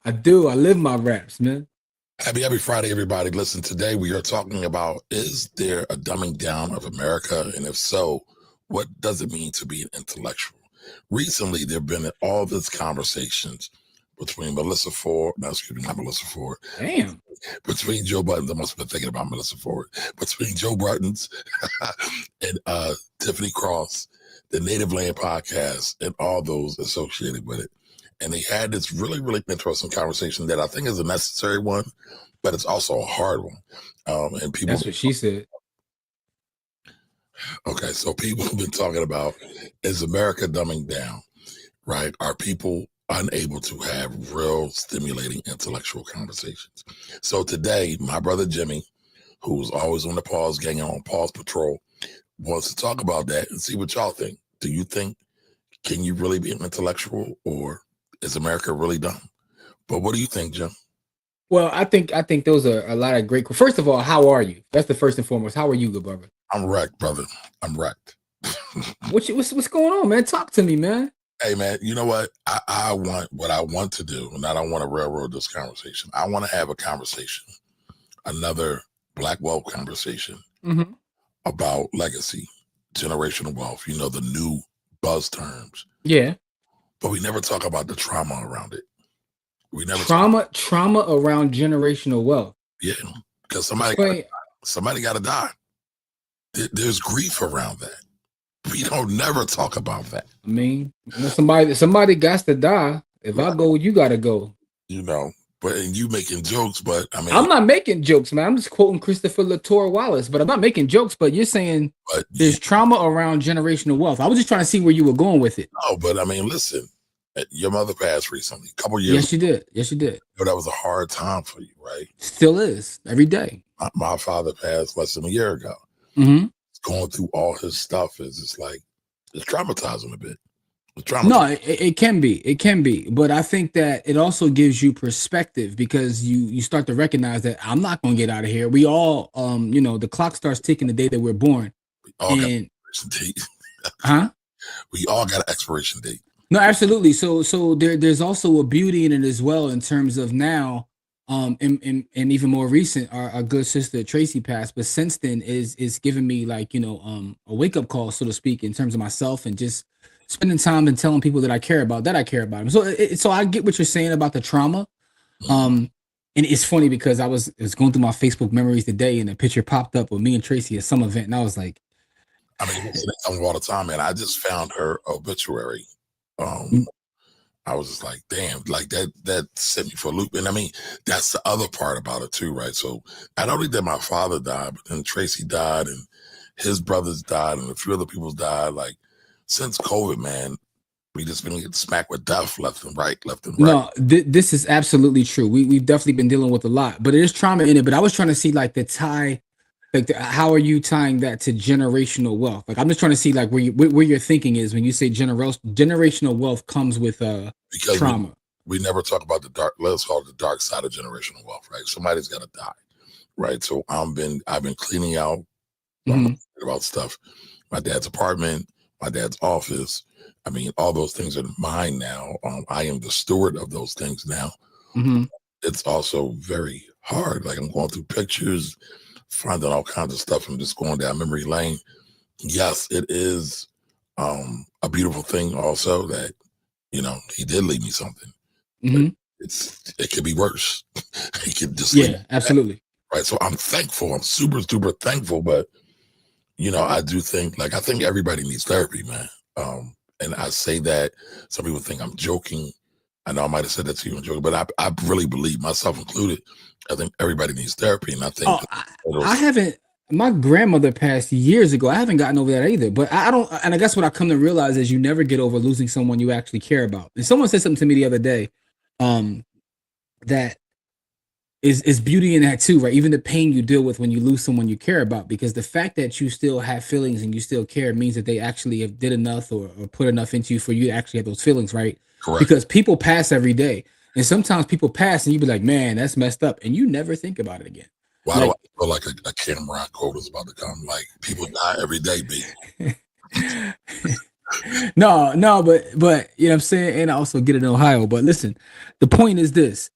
I do. I live my raps, man. Happy Friday, everybody. Listen, today we are talking about, is there a dumbing down of America? And if so, what does it mean to be an intellectual? Recently, there have been all these conversations between Melissa Ford, no, excuse me, not Melissa Ford, Damn. between Joe Budden, I must have been thinking about Melissa Ford, between Joe Buttons and Tiffany Cross, the Native Land podcast, and all those associated with it. And they had this really, really interesting conversation that I think is a necessary one, but it's also a hard one. And people, that's what she said. Okay, so people have been talking about, is America dumbing down, right? Are people unable to have real stimulating intellectual conversations? So today, my brother Jimmy, who's always on the Pause Gang and on Pause Patrol, wants to talk about that and see what y'all think. Do you think, can you really be an intellectual, or is America really dumb? But what do you think, Jim? Well, I think those are a lot of great. First of all, how are you? That's the first and foremost. How are you, good brother? I'm wrecked, brother. I'm wrecked. What's going on, man? Talk to me, man. Hey, man, you know what? I want to do, and I don't want to railroad this conversation. I want to have a conversation, another Black wealth conversation about legacy, generational wealth, the new buzz terms. Yeah. But we never talk about the trauma around it. We never trauma around generational wealth. Yeah, because somebody got to die. There's grief around that. We don't never talk about that. I mean, somebody got to die. If I go, you got to go. But you making jokes, but I mean, I'm not making jokes, man. I'm just quoting Christopher Latour Wallace, but I'm not making jokes. But you're saying there's trauma around generational wealth. I was just trying to see where you were going with it. No, but I mean, listen, your mother passed recently, a couple years. Yes, she did. Yes, she did. That was a hard time for you, right? Still is every day. My father passed less than a year ago. Going through all his stuff is just like, it's traumatizing a bit. No, it can be, but I think that it also gives you perspective, because you start to recognize that I'm not going to get out of here. We all, the clock starts ticking the day that we're born. We all got an expiration date. Huh? We all got an expiration date. No, absolutely. So there's also a beauty in it as well, in terms of now, and even more recent, our good sister Tracy passed, but since then is giving me like, a wake up call, so to speak, in terms of myself and just spending time and telling people that I care about them. So I get what you're saying about the trauma. And it's funny because I was going through my Facebook memories today, and a picture popped up with me and Tracy at some event, and I was like, I mean, all the time, man. I just found her obituary. I was just like, damn, like that sent me for a loop. And I mean, that's the other part about it too, right? So not only did my father die, but then Tracy died, and his brothers died, and a few other people died. Like, since COVID, man, we just been getting smacked with death left and right. No, this is absolutely true. We've definitely been dealing with a lot, but there's trauma in it. But I was trying to see like the tie, like how are you tying that to generational wealth? Like, I'm just trying to see like where your thinking is when you say generational wealth comes with because trauma. We never talk about the dark. Let's call it the dark side of generational wealth, right? Somebody's got to die, right? So I've been cleaning out about stuff. My dad's apartment, my dad's office. I mean, all those things are mine now. I am the steward of those things now. It's also very hard. Like, I'm going through pictures, finding all kinds of stuff, and just going down memory lane. Yes, it is a beautiful thing also that, he did leave me something. It could be worse. He could just absolutely. Right. So I'm thankful. I'm super, super thankful. But, I do think, I think everybody needs therapy, man. And I say that, some people think I'm joking. I know I might have said that to you in joking, but I really believe, myself included, I think everybody needs therapy. And I think I haven't. My grandmother passed years ago. I haven't gotten over that either. But I don't. And I guess what I come to realize is you never get over losing someone you actually care about. And someone said something to me the other day, that is beauty in that too, right? Even the pain you deal with when you lose someone you care about, because the fact that you still have feelings and you still care means that they actually have did enough or put enough into you for you to actually have those feelings, right? Correct. Because people pass every day, and sometimes people pass and you be like, man, that's messed up, and you never think about it again. Why do I feel like a Cameron quote is about to come? Like, people die every day, B. No, but you know what I'm saying? And I also get it in Ohio. But listen, the point is this.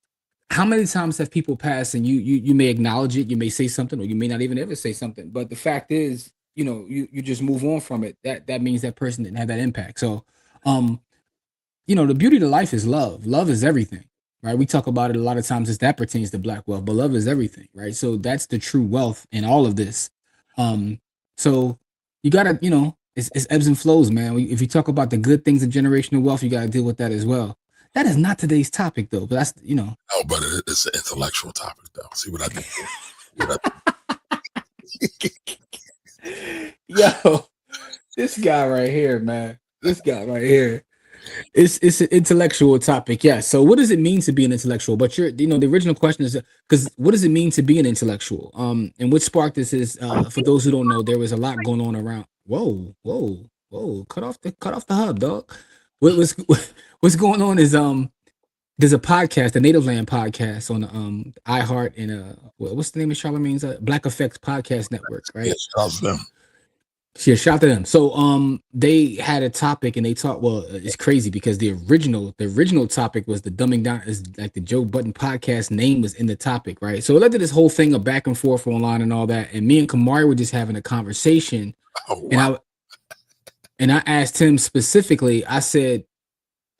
how many times have people passed and you may acknowledge it, you may say something, or you may not even ever say something, but the fact is, you just move on from it. That means that person didn't have that impact. So, um, the beauty of life is love. Love is everything, right? We talk about it a lot of times as that pertains to black wealth, but love is everything, right? So that's the true wealth in all of this. Um, so you gotta, it's ebbs and flows, man. If you talk about the good things of generational wealth, you gotta deal with that as well. That is not today's topic, though. But that's. No, but it's an intellectual topic, though. See what I did? Yo, this guy right here, man. This guy right here. It's an intellectual topic, yeah. So what does it mean to be an intellectual? But the original question is, because what does it mean to be an intellectual? And what sparked this is, for those who don't know, there was a lot going on around. Whoa, whoa, whoa! Cut off the hub, dog. What's going on is there's a podcast, the Native Land podcast on iHeart and what's the name of Charlemagne's Black Effects Podcast Network, right? Yes, shout them. Yeah, shout to them. So they had a topic and they talked. Well, it's crazy because the original topic was the dumbing down, is like the Joe Budden podcast name was in the topic, right? So it led to this whole thing of back and forth online and all that. And me and Kamari were just having a conversation. Oh, wow. And I asked him specifically, I said,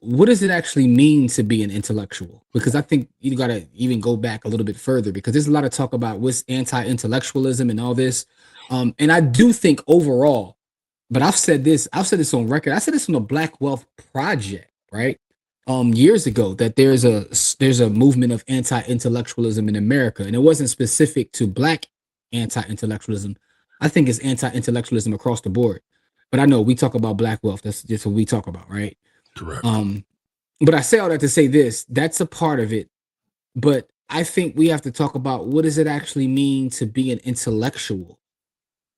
what does it actually mean to be an intellectual? Because I think you got to even go back a little bit further, because there's a lot of talk about what's anti-intellectualism and all this. And I do think overall, but I've said this on record. I said this on the Black Wealth Project, right? Years ago, that there's a movement of anti-intellectualism in America, and it wasn't specific to Black anti-intellectualism. I think it's anti-intellectualism across the board. But I know we talk about Black wealth. That's just what we talk about, right? Correct. But I say all that to say this: that's a part of it. But I think we have to talk about, what does it actually mean to be an intellectual,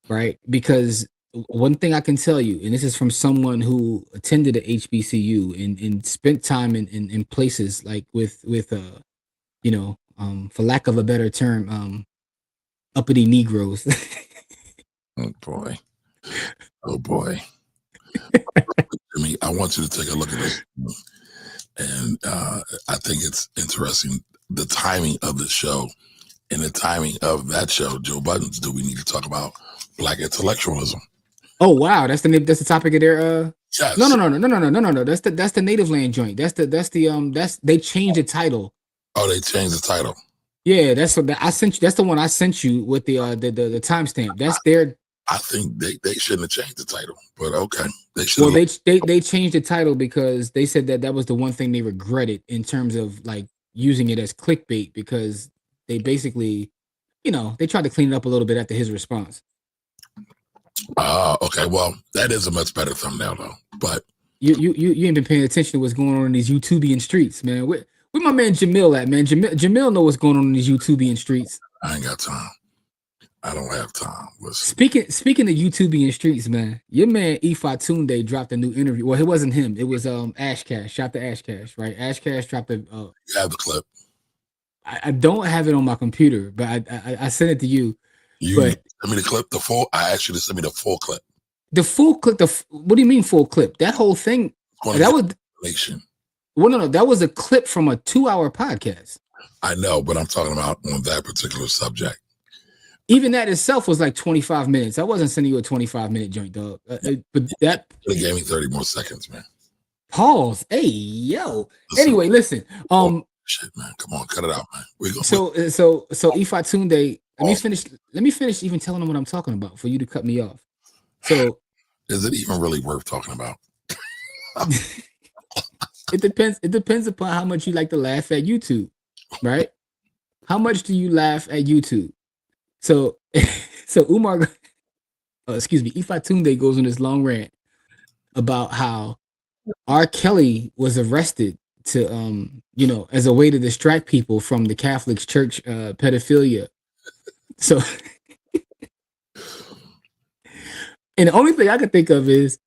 right? Because one thing I can tell you, and this is from someone who attended a HBCU and spent time in places like with for lack of a better term, uppity Negroes. Oh boy. Jimmy, I want you to take a look at this, and I think it's interesting, the timing of the show and the timing of that show, Joe Budden's. Do we need to talk about Black intellectualism? Oh wow, that's the topic of their Yes. No. That's the Native Land joint. They changed the title. Oh, they changed the title. Yeah, that's what I sent you. That's the one I sent you with the timestamp. That's their. I think they shouldn't have changed the title, but okay, they should. Well, they changed the title because they said that was the one thing they regretted in terms of like using it as clickbait, because they basically, they tried to clean it up a little bit after his response. Okay, well, that is a much better thumbnail though. But you ain't been paying attention to what's going on in these YouTubian streets, man. Where my man Jamil at, man? Jamil know what's going on in these YouTubian streets. I ain't got time. I don't have time. Listen. Speaking of YouTubian streets, man, your man Ifa Tunde dropped a new interview. Well, it wasn't him. It was Ash Cash. Shout to Ash Cash, right? Ash Cash dropped a. You have the clip. I don't have it on my computer, but I sent it to you. Send me the clip. The full. I asked you to send me the full clip. The full clip. What do you mean full clip? That whole thing. That was. Well, no, that was a clip from a 2-hour podcast. I know, but I'm talking about on that particular subject. Even that itself was like 25 minutes. I wasn't sending you a 25-minute joint, dog. But that. It gave me 30 more seconds, man. Pause. Hey, yo. Anyway, listen. Shit, man. Come on, cut it out, man. So Ifa Tunde. Let me finish even telling them what I'm talking about for you to cut me off. So, is it even really worth talking about? It depends. It depends upon how much you like to laugh at YouTube, right? How much do you laugh at YouTube? So Ifa Tunde goes on this long rant about how R. Kelly was arrested to, as a way to distract people from the Catholic Church pedophilia. So, and the only thing I can think of is,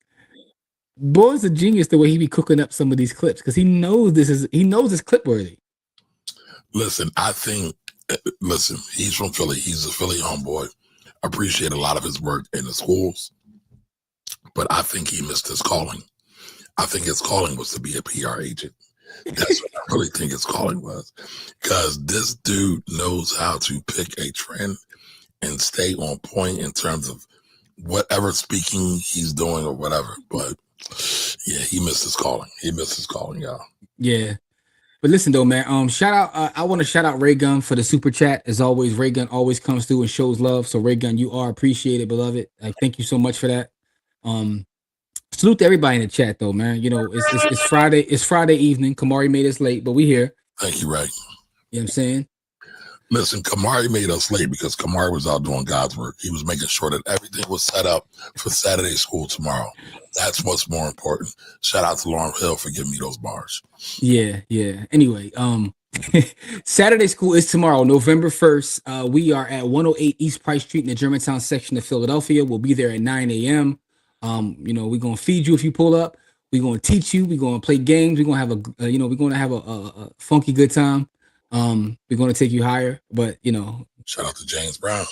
boy's a genius the way he be cooking up some of these clips, because he knows it's clip worthy. Listen, he's from Philly. He's a Philly homeboy. Appreciate a lot of his work in the schools, but I think he missed his calling. I think his calling was to be a PR agent. That's what I really think his calling was, because this dude knows how to pick a trend and stay on point in terms of whatever speaking he's doing or whatever. But yeah, he missed his calling. He missed his calling, y'all. Yeah. But listen though, man. Shout out. I want to shout out Ray Gun for the super chat. As always, Ray Gun always comes through and shows love. So Ray Gun, you are appreciated, beloved. Thank you so much for that. Salute to everybody in the chat though, man. You know, it's Friday. It's Friday evening. Kamari made us late, but we here. Thank you, Ray. You know what I'm saying? Listen, Kamari made us late because Kamari was out doing God's work. He was making sure that everything was set up for Saturday school tomorrow. That's what's more important. Shout out to Lauren Hill for giving me those bars. Yeah. Anyway, Saturday school is tomorrow, November 1st. We are at 108 East Price Street in the Germantown section of Philadelphia. We'll be there at 9 a.m. You know, we're gonna feed you if you pull up. We're gonna teach you. We're gonna play games. We're gonna have we're gonna have a funky good time. We're gonna take you higher, but you know. Shout out to James Brown.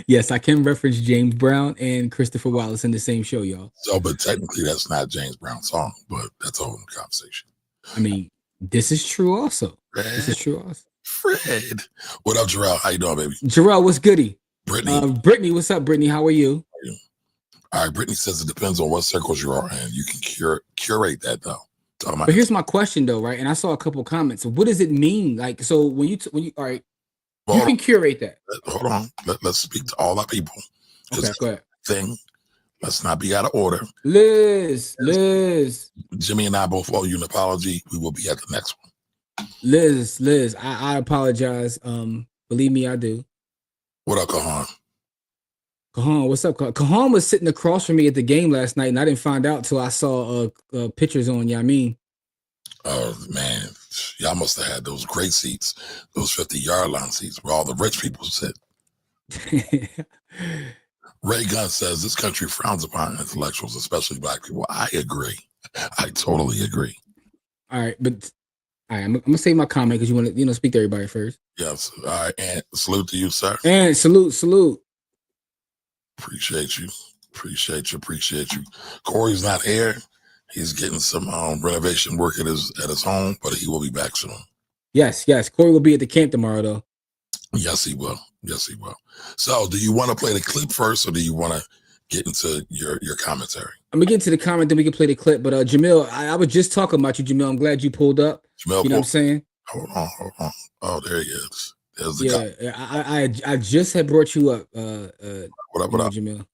Yes, I can reference James Brown and Christopher Wallace in the same show, y'all. So, but technically that's not James Brown's song, but that's a whole conversation. I mean, this is true also. Fred. This is true also. Fred. What up, Jarrell? How you doing, baby? Jarrell, what's goody? Brittany. Brittany, what's up, Brittany? How are you? All right, Brittany says it depends on what circles you are in. You can curate that though. But here's my question though, right? And I saw a couple what does it mean? Like, so when you all right, you can curate that. Hold on. Let's speak to all our people. Okay, go ahead. Let's not be out of order. Liz. Jimmy and I both owe you an apology. We will be at the next one. Liz, I apologize. Believe me, I do. What up, Kahan? Kahan, what's up? Kahan was sitting across from me at the game last night, and I didn't find out till I saw pictures on Yamin. Oh man, y'all must have had those great seats, those 50-yard line seats where all the rich people sit. Ray Gunn says this country frowns upon intellectuals, especially black people. I agree. I totally agree. All right, I'm gonna say my comment because you want to, speak to everybody first. Yes. All right, and salute to you, sir. And salute. Appreciate you. Corey's not here. He's getting some renovation work at his home, but he will be back soon. Yes. Corey will be at the camp tomorrow, though. Yes, he will. So, do you want to play the clip first, or do you want to get into your commentary? I'm gonna get into the comment, then we can play the clip. But Jamil, I was just talking about you, Jamil. I'm glad you pulled up. Jamil, you know what I'm saying? Hold on. Oh, there he is. There's the I just had brought you up. What up, Jamil?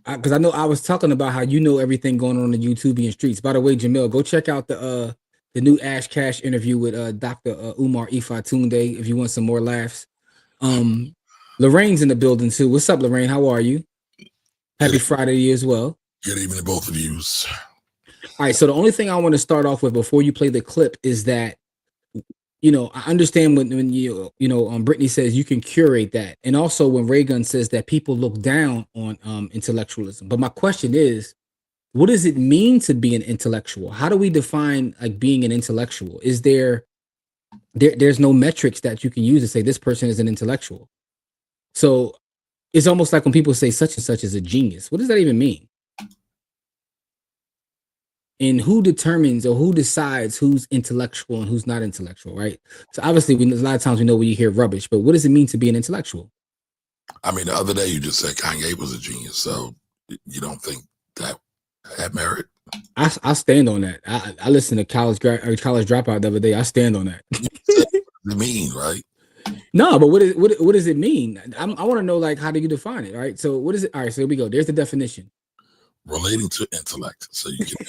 Because I know I was talking about how you know everything going on in the YouTubian streets. By the way, Jamil, go check out the new Ash Cash interview with Dr. Umar Ifatunde if you want some more laughs. Lorraine's in the building too. What's up, Lorraine? How are you? Happy Friday to you as well. Good evening to both of you. All right, so the only thing I want to start off with before you play the clip is that, I understand when Brittany says you can curate that. And also when Raygun says that people look down on intellectualism. But my question is, what does it mean to be an intellectual? How do we define like being an intellectual? Is there's no metrics that you can use to say this person is an intellectual. So it's almost like when people say such and such is a genius. What does that even mean? And who determines or who decides who's intellectual and who's not intellectual, right? So obviously, a lot of times we know when you hear rubbish, but what does it mean to be an intellectual? I mean, the other day you just said Kanye was a genius, so you don't think that had merit? I stand on that. I listened to College Dropout the other day. I stand on that. You mean, right? No, but what does it mean? I want to know, like, how do you define it, right? So what is it? All right, so here we go. There's the definition. Relating to intellect. So you get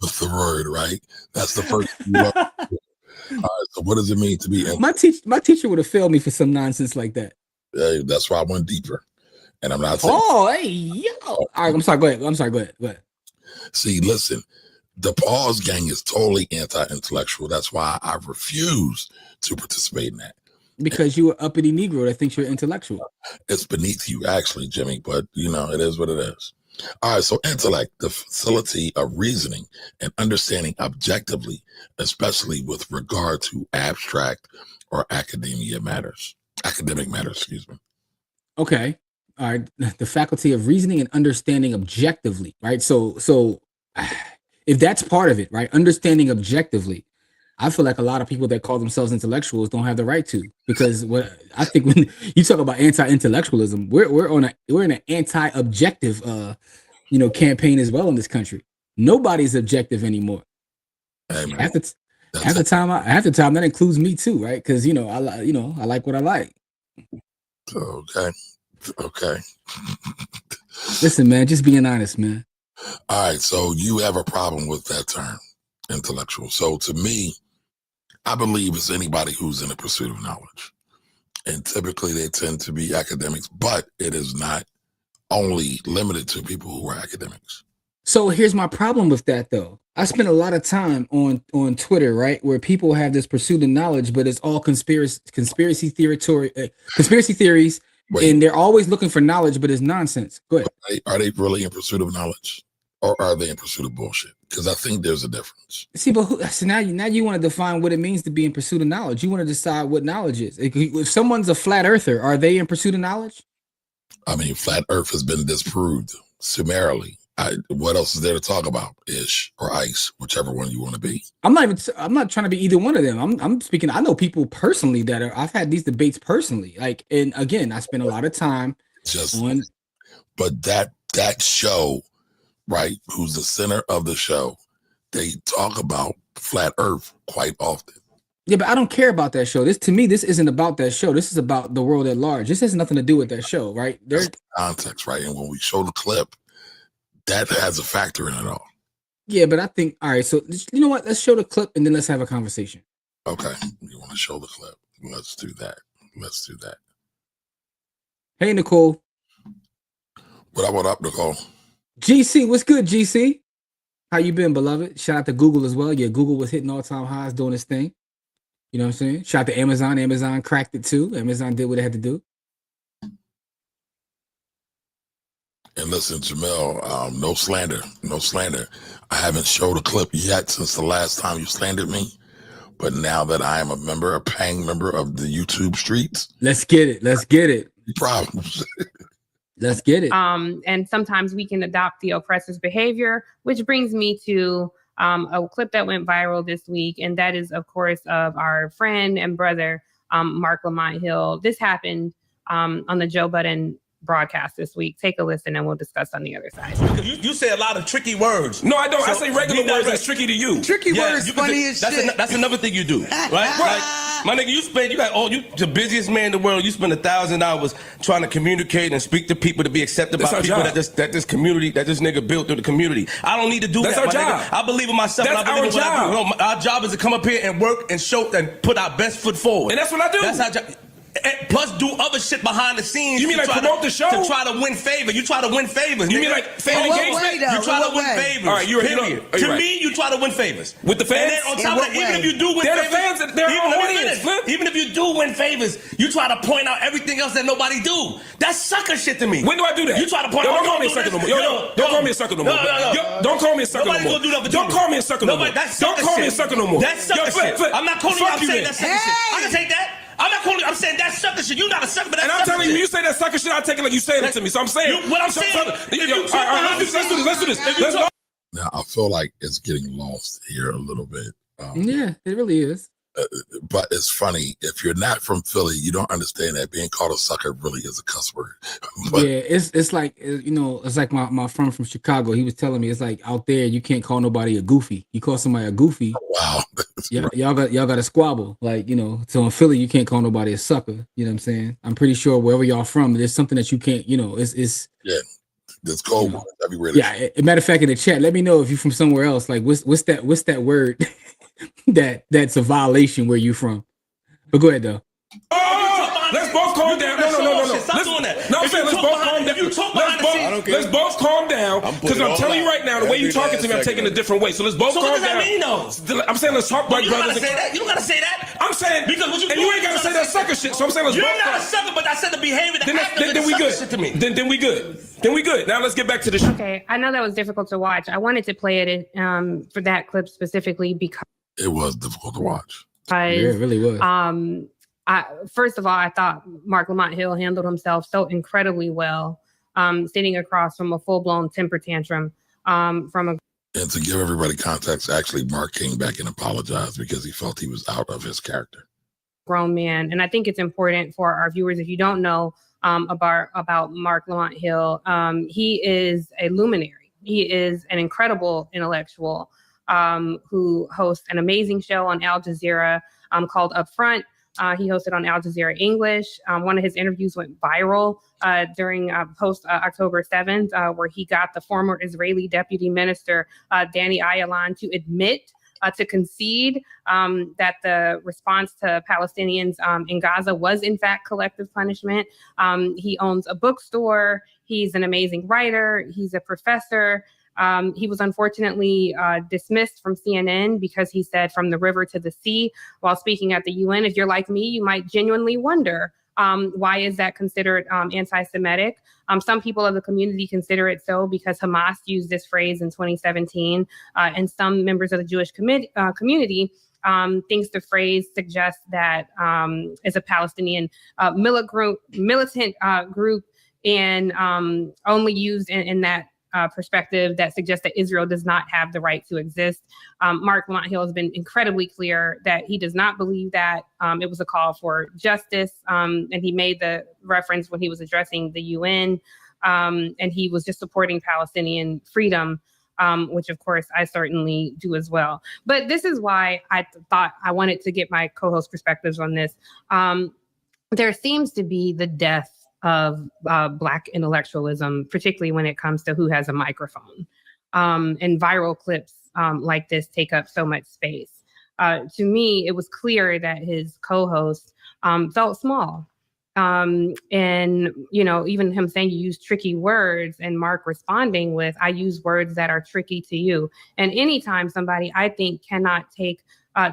with the word, right? That's the first. All right, so what does it mean to be my teacher would have failed me for some nonsense like that. Yeah, that's why I went deeper. And I'm not saying hey, yo. All right, I'm sorry, go ahead. See, listen, the Pause gang is totally anti-intellectual. That's why I refuse to participate in that. Because you're an uppity Negro that thinks you're intellectual. It's beneath you, actually, Jimmy, but it is what it is. All right, so intellect, the facility of reasoning and understanding objectively, especially with regard to abstract or academic matters, excuse me. Okay. All right. The faculty of reasoning and understanding objectively, right? So if that's part of it, right? Understanding objectively, I feel like a lot of people that call themselves intellectuals don't have the right to, because what I think when you talk about anti-intellectualism, we're in an anti-objective campaign as well in this country. Nobody's objective anymore. Hey, man. Half the time that includes me too, right? Because I like what I like. Okay. Listen, man, just being honest, man. All right, so you have a problem with that term, intellectual. So to me, I believe it's anybody who's in the pursuit of knowledge. And typically they tend to be academics, but it is not only limited to people who are academics. So here's my problem with that, though. I spend a lot of time on Twitter, right, where people have this pursuit of knowledge, but it's all conspiracy theories, Wait. And they're always looking for knowledge, but it's nonsense. Go ahead. Are they really in pursuit of knowledge, or are they in pursuit of bullshit? Because I think there's a difference. See, but so now you want to define what it means to be in pursuit of knowledge. You want to decide what knowledge is. If someone's a flat earther, are they in pursuit of knowledge? I mean, flat Earth has been disproved summarily. What else is there to talk about? Ish or ice, whichever one you want to be. I'm not trying to be either one of them. I'm speaking. I know people personally I've had these debates personally. Like, and again, I spend a lot of time on. But that show, right? Who's the center of the show? They talk about flat Earth quite often. Yeah, but I don't care about that show. This isn't about that show. This is about the world at large. This has nothing to do with that show, right? There's context, right? And when we show the clip, that has a factor in it all. Yeah, but I think, all right, so you know what? Let's show the clip and then let's have a conversation. Okay. You want to show the clip? Let's do that. Hey, Nicole. What up, Nicole? GC, what's good, GC? How you been, beloved? Shout out to Google as well. Yeah, Google was hitting all-time highs doing its thing. You know what I'm saying? Shout out to Amazon. Amazon cracked it too. Amazon did what it had to do. And listen, Jamel, no slander. I haven't showed a clip yet since the last time you slandered me. But now that I am a paying member of the YouTube streets. Let's get it. Problems. Let's get it. And sometimes we can adopt the oppressor's behavior, which brings me to a clip that went viral this week. And that is, of course, of our friend and brother, Mark Lamont Hill. This happened on the Joe Budden broadcast this week. Take a listen and we'll discuss on the other side. You say a lot of tricky words. No, I don't. I say regular words that's tricky to you. Tricky words funny as shit. That's another thing you do, right? Like, my nigga, you the busiest man in the world. You spend 1,000 hours trying to communicate and speak to people to be accepted by people that this community, that this nigga built through the community. I don't need to do that. That's our job. Nigga. I believe in myself. That's and I believe our job. In what I do. No, our job is to come up here and work and show and put our best foot forward. And that's what I do. That's our job. Plus, do other shit behind the scenes. You mean like promote the show? To try to win favor. You try to win favors. You mean like fan engagement? You try to win favors. All right, you're period. To me, you try to win favors. With the fans? And then on top of that, even if you do win favors, even if you do win favors, you try to point out everything else that nobody do. That's sucker shit to me. When do I do that? You try to point out. Don't call me a sucker no more. Don't call me a sucker no more. Don't call me a sucker no more. Don't call me a sucker no more. Don't call me a sucker no more. That's sucker shit. I'm not calling you. I'm saying that's sucker shit. I can take that. I'm not calling you. I'm saying that's sucker shit. You're not a sucker, but that's sucker shit. And I'm telling you, you say that sucker shit, I take it like you saying it to me. So I'm saying. What I'm saying. Let's do this. Now, I feel like it's getting lost here a little bit. Yeah, it really is. But it's funny. If you're not from Philly, you don't understand that being called a sucker really is a cuss word. But, yeah, it's like, it's like my friend from Chicago. He was telling me it's like out there you can't call nobody a goofy. You call somebody a goofy. Wow. Y'all got to squabble. Like, so in Philly you can't call nobody a sucker. You know what I'm saying? I'm pretty sure wherever y'all from, there's something that you can't. It's yeah. There's cold words everywhere. Yeah. Matter of fact, in the chat, let me know if you're from somewhere else. Like, what's that word? that's a violation where you from. But go ahead though. Let's both calm down. No. Stop doing that. No, I'm saying let's both calm down. Let's both calm down. Because I'm telling you right now, the way you're talking to me, I'm taking a different way. So let's both calm down. So what does that mean though? I'm saying let's talk like brothers. You don't gotta say that. I'm saying because what you and you ain't gotta say that sucker shit. So I'm saying let's both. You're not a sucker, but I said the behavior. Then we good. Shit to me. Then we good. Then we good. Now let's get back to the show. Okay, I know that was difficult to watch. I wanted to play it for that clip specifically because it was difficult to watch. Yeah, it really was. First of all, I thought Mark Lamont Hill handled himself so incredibly well, sitting across from a full-blown temper tantrum from a And to give everybody context, actually, Mark came back and apologized because he felt he was out of his character. Grown man. And I think it's important for our viewers, if you don't know about Mark Lamont Hill, he is a luminary. He is an incredible intellectual who hosts an amazing show on Al Jazeera called Upfront. He hosted on Al Jazeera English. One of his interviews went viral during post October 7th, where he got the former Israeli deputy minister, Danny Ayalon, to admit, to concede that the response to Palestinians in Gaza was in fact collective punishment. He owns a bookstore. He's an amazing writer. He's a professor. He was unfortunately dismissed from CNN because he said from the river to the sea while speaking at the UN. If you're like me, you might genuinely wonder, why is that considered anti-Semitic? Some people of the community consider it so because Hamas used this phrase in 2017, and some members of the Jewish community thinks the phrase suggests that it's a Palestinian militant group and only used in that perspective that suggests that Israel does not have the right to exist. Mark Lamont Hill has been incredibly clear that he does not believe that. It was a call for justice, and he made the reference when he was addressing the UN, and he was just supporting Palestinian freedom, which of course I certainly do as well. But this is why I thought I wanted to get my co-host perspectives on this. There seems to be the death of Black intellectualism, particularly when it comes to who has a microphone. And viral clips like this take up so much space. To me, it was clear that his co-host felt small. And, you know, even him saying you use tricky words and Mark responding with, I use words that are tricky to you. And anytime somebody, I think, cannot take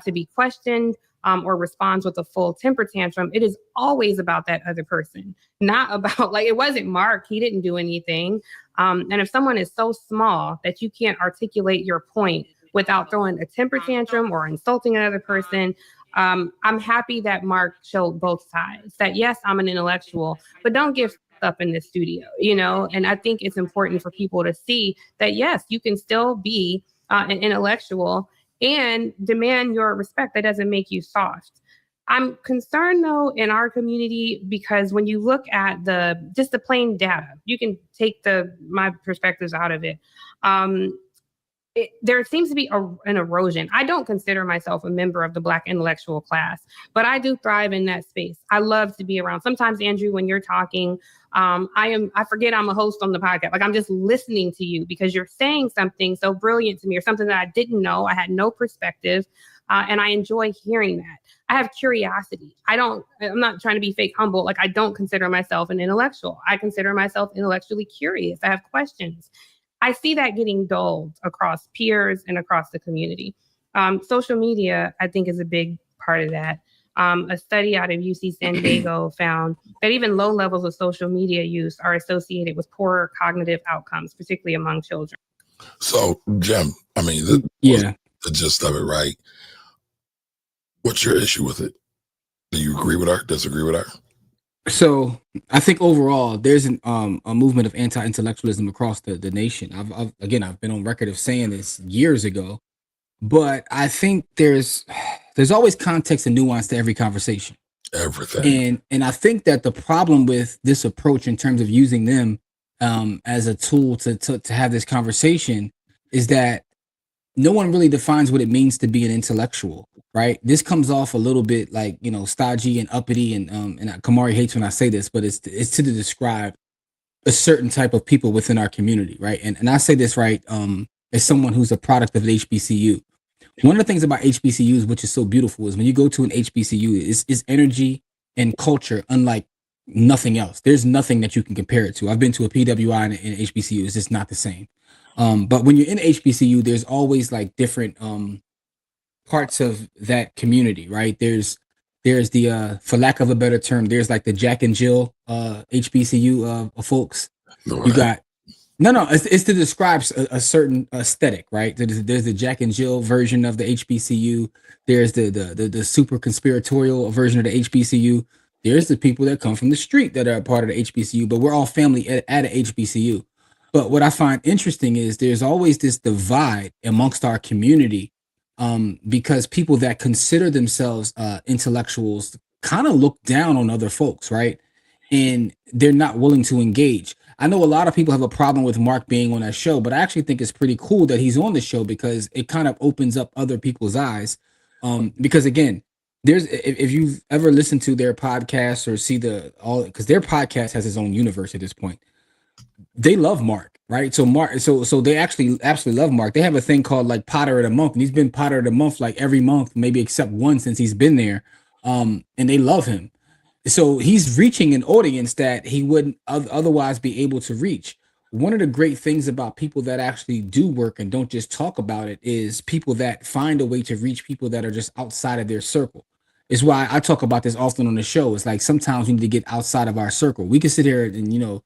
to be questioned, or responds with a full temper tantrum, it is always about that other person, not about, like, it wasn't Mark, he didn't do anything. And if someone is so small that you can't articulate your point without throwing a temper tantrum or insulting another person, I'm happy that Mark showed both sides, that yes, I'm an intellectual, but don't get up in the studio, you know? And I think it's important for people to see that, yes, you can still be an intellectual and demand your respect. That doesn't make you soft. I'm concerned though in our community because when you look at just the plain data, you can take my perspectives out of it. There seems to be an erosion. I don't consider myself a member of the Black intellectual class, but I do thrive in that space. I love to be around. Sometimes, Andrew, when you're talking, I forget I'm a host on the podcast. Like, I'm just listening to you because you're saying something so brilliant to me or something that I didn't know. I had no perspective, and I enjoy hearing that. I have curiosity. I'm not trying to be fake humble. Like, I don't consider myself an intellectual. I consider myself intellectually curious. I have questions. I see that getting dulled across peers and across the community. Social media, I think, is a big part of that. A study out of UC San Diego found that even low levels of social media use are associated with poorer cognitive outcomes, particularly among children. So, Jim, I mean, the gist of it, right? What's your issue with it? Do you agree with her? Disagree with her? So I think overall there's a movement of anti-intellectualism across the nation. I've been on record of saying this years ago, but I think there's always context and nuance to every conversation. Everything. And I think that the problem with this approach in terms of using them as a tool to have this conversation is that no one really defines what it means to be an intellectual, right? This comes off a little bit like, you know, stodgy and uppity, and Kamari hates when I say this, but it's to describe a certain type of people within our community, right? And I say this, right, as someone who's a product of an HBCU. One of the things about HBCUs, which is so beautiful, is when you go to an HBCU, is energy and culture unlike nothing else. There's nothing that you can compare it to. I've been to a PWI and an HBCU. It's just not the same. But when you're in HBCU, there's always like different parts of that community, right? There's the for lack of a better term, there's like the Jack and Jill HBCU folks. Right. You got it's to describe a certain aesthetic, right? There's the Jack and Jill version of the HBCU. There's the super conspiratorial version of the HBCU. There's the people that come from the street that are a part of the HBCU, but we're all family at a HBCU. But what I find interesting is there's always this divide amongst our community, because people that consider themselves intellectuals kind of look down on other folks, right? And they're not willing to engage. I know a lot of people have a problem with Mark being on that show, but I actually think it's pretty cool that he's on the show because it kind of opens up other people's eyes. Because again, if you've ever listened to their podcast or see because their podcast has its own universe at this point, they love Mark, right? So so they actually absolutely love Mark. They have a thing called like Potter of the Month, and he's been Potter of the Month like every month, maybe except one since he's been there. And they love him. So he's reaching an audience that he wouldn't otherwise be able to reach. One of the great things about people that actually do work and don't just talk about it is people that find a way to reach people that are just outside of their circle. Is why I talk about this often on the show. It's like sometimes we need to get outside of our circle. We can sit here and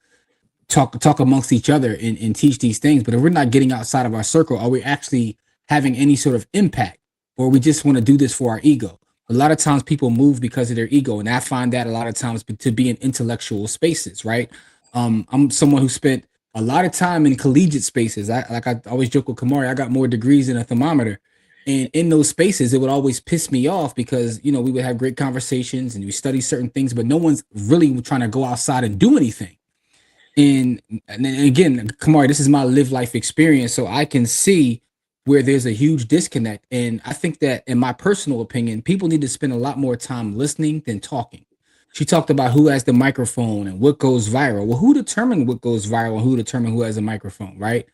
talk amongst each other and teach these things, but if we're not getting outside of our circle, are we actually having any sort of impact, or we just want to do this for our ego? A lot of times people move because of their ego, and I find that a lot of times to be in intellectual spaces, right? I'm someone who spent a lot of time in collegiate spaces. I always joke with Kamari, I got more degrees than a thermometer. And in those spaces, it would always piss me off because, we would have great conversations and we study certain things, but no one's really trying to go outside and do anything. And again, Kamari, this is my live life experience, so I can see where there's a huge disconnect. And I think that, in my personal opinion, people need to spend a lot more time listening than talking. She talked about who has the microphone and what goes viral. Well, who determined what goes viral and who determined who has a microphone, right?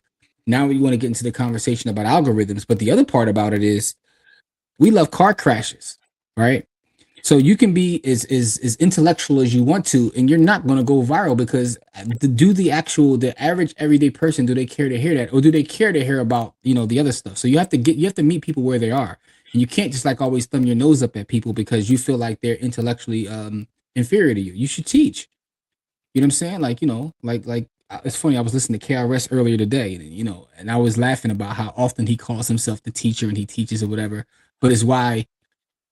Now we want to get into the conversation about algorithms. But the other part about it is we love car crashes, right? So you can be as intellectual as you want to, and you're not going to go viral because the average everyday person, do they care to hear that, or do they care to hear about the other stuff? So you have to meet people where they are, and you can't just like always thumb your nose up at people because you feel like they're intellectually inferior to you. You should teach. You know what I'm saying? Like it's funny. I was listening to KRS earlier today, and I was laughing about how often he calls himself the teacher and he teaches or whatever. But it's why,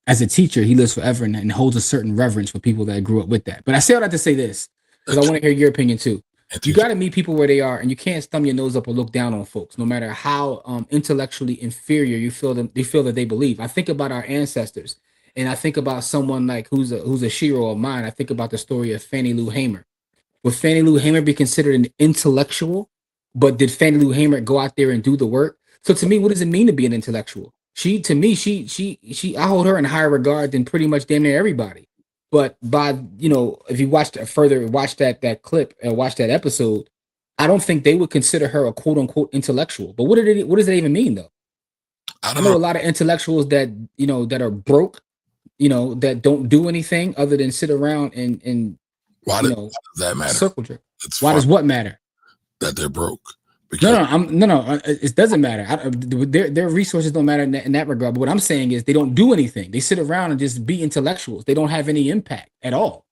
as a teacher, he lives forever and holds a certain reverence for people that grew up with that. But I say all that to say this, because I want to hear your opinion too. You got to meet people where they are, and you can't thumb your nose up or look down on folks, no matter how intellectually inferior you feel that they believe. I think about our ancestors, and I think about someone like who's a hero of mine. I think about the story of Fannie Lou Hamer. Would Fannie Lou Hamer be considered an intellectual? But did Fannie Lou Hamer go out there and do the work? So to me, what does it mean to be an intellectual? I hold her in higher regard than pretty much damn near everybody. But if you watch that clip and watch that episode, I don't think they would consider her a quote unquote intellectual. But what does that even mean though? I know a lot of intellectuals that that are broke, that don't do anything other than sit around and why does that matter? Circle jerk. Why does what matter? That they're broke. No. It doesn't matter. Their resources don't matter in that regard. But what I'm saying is they don't do anything. They sit around and just be intellectuals. They don't have any impact at all.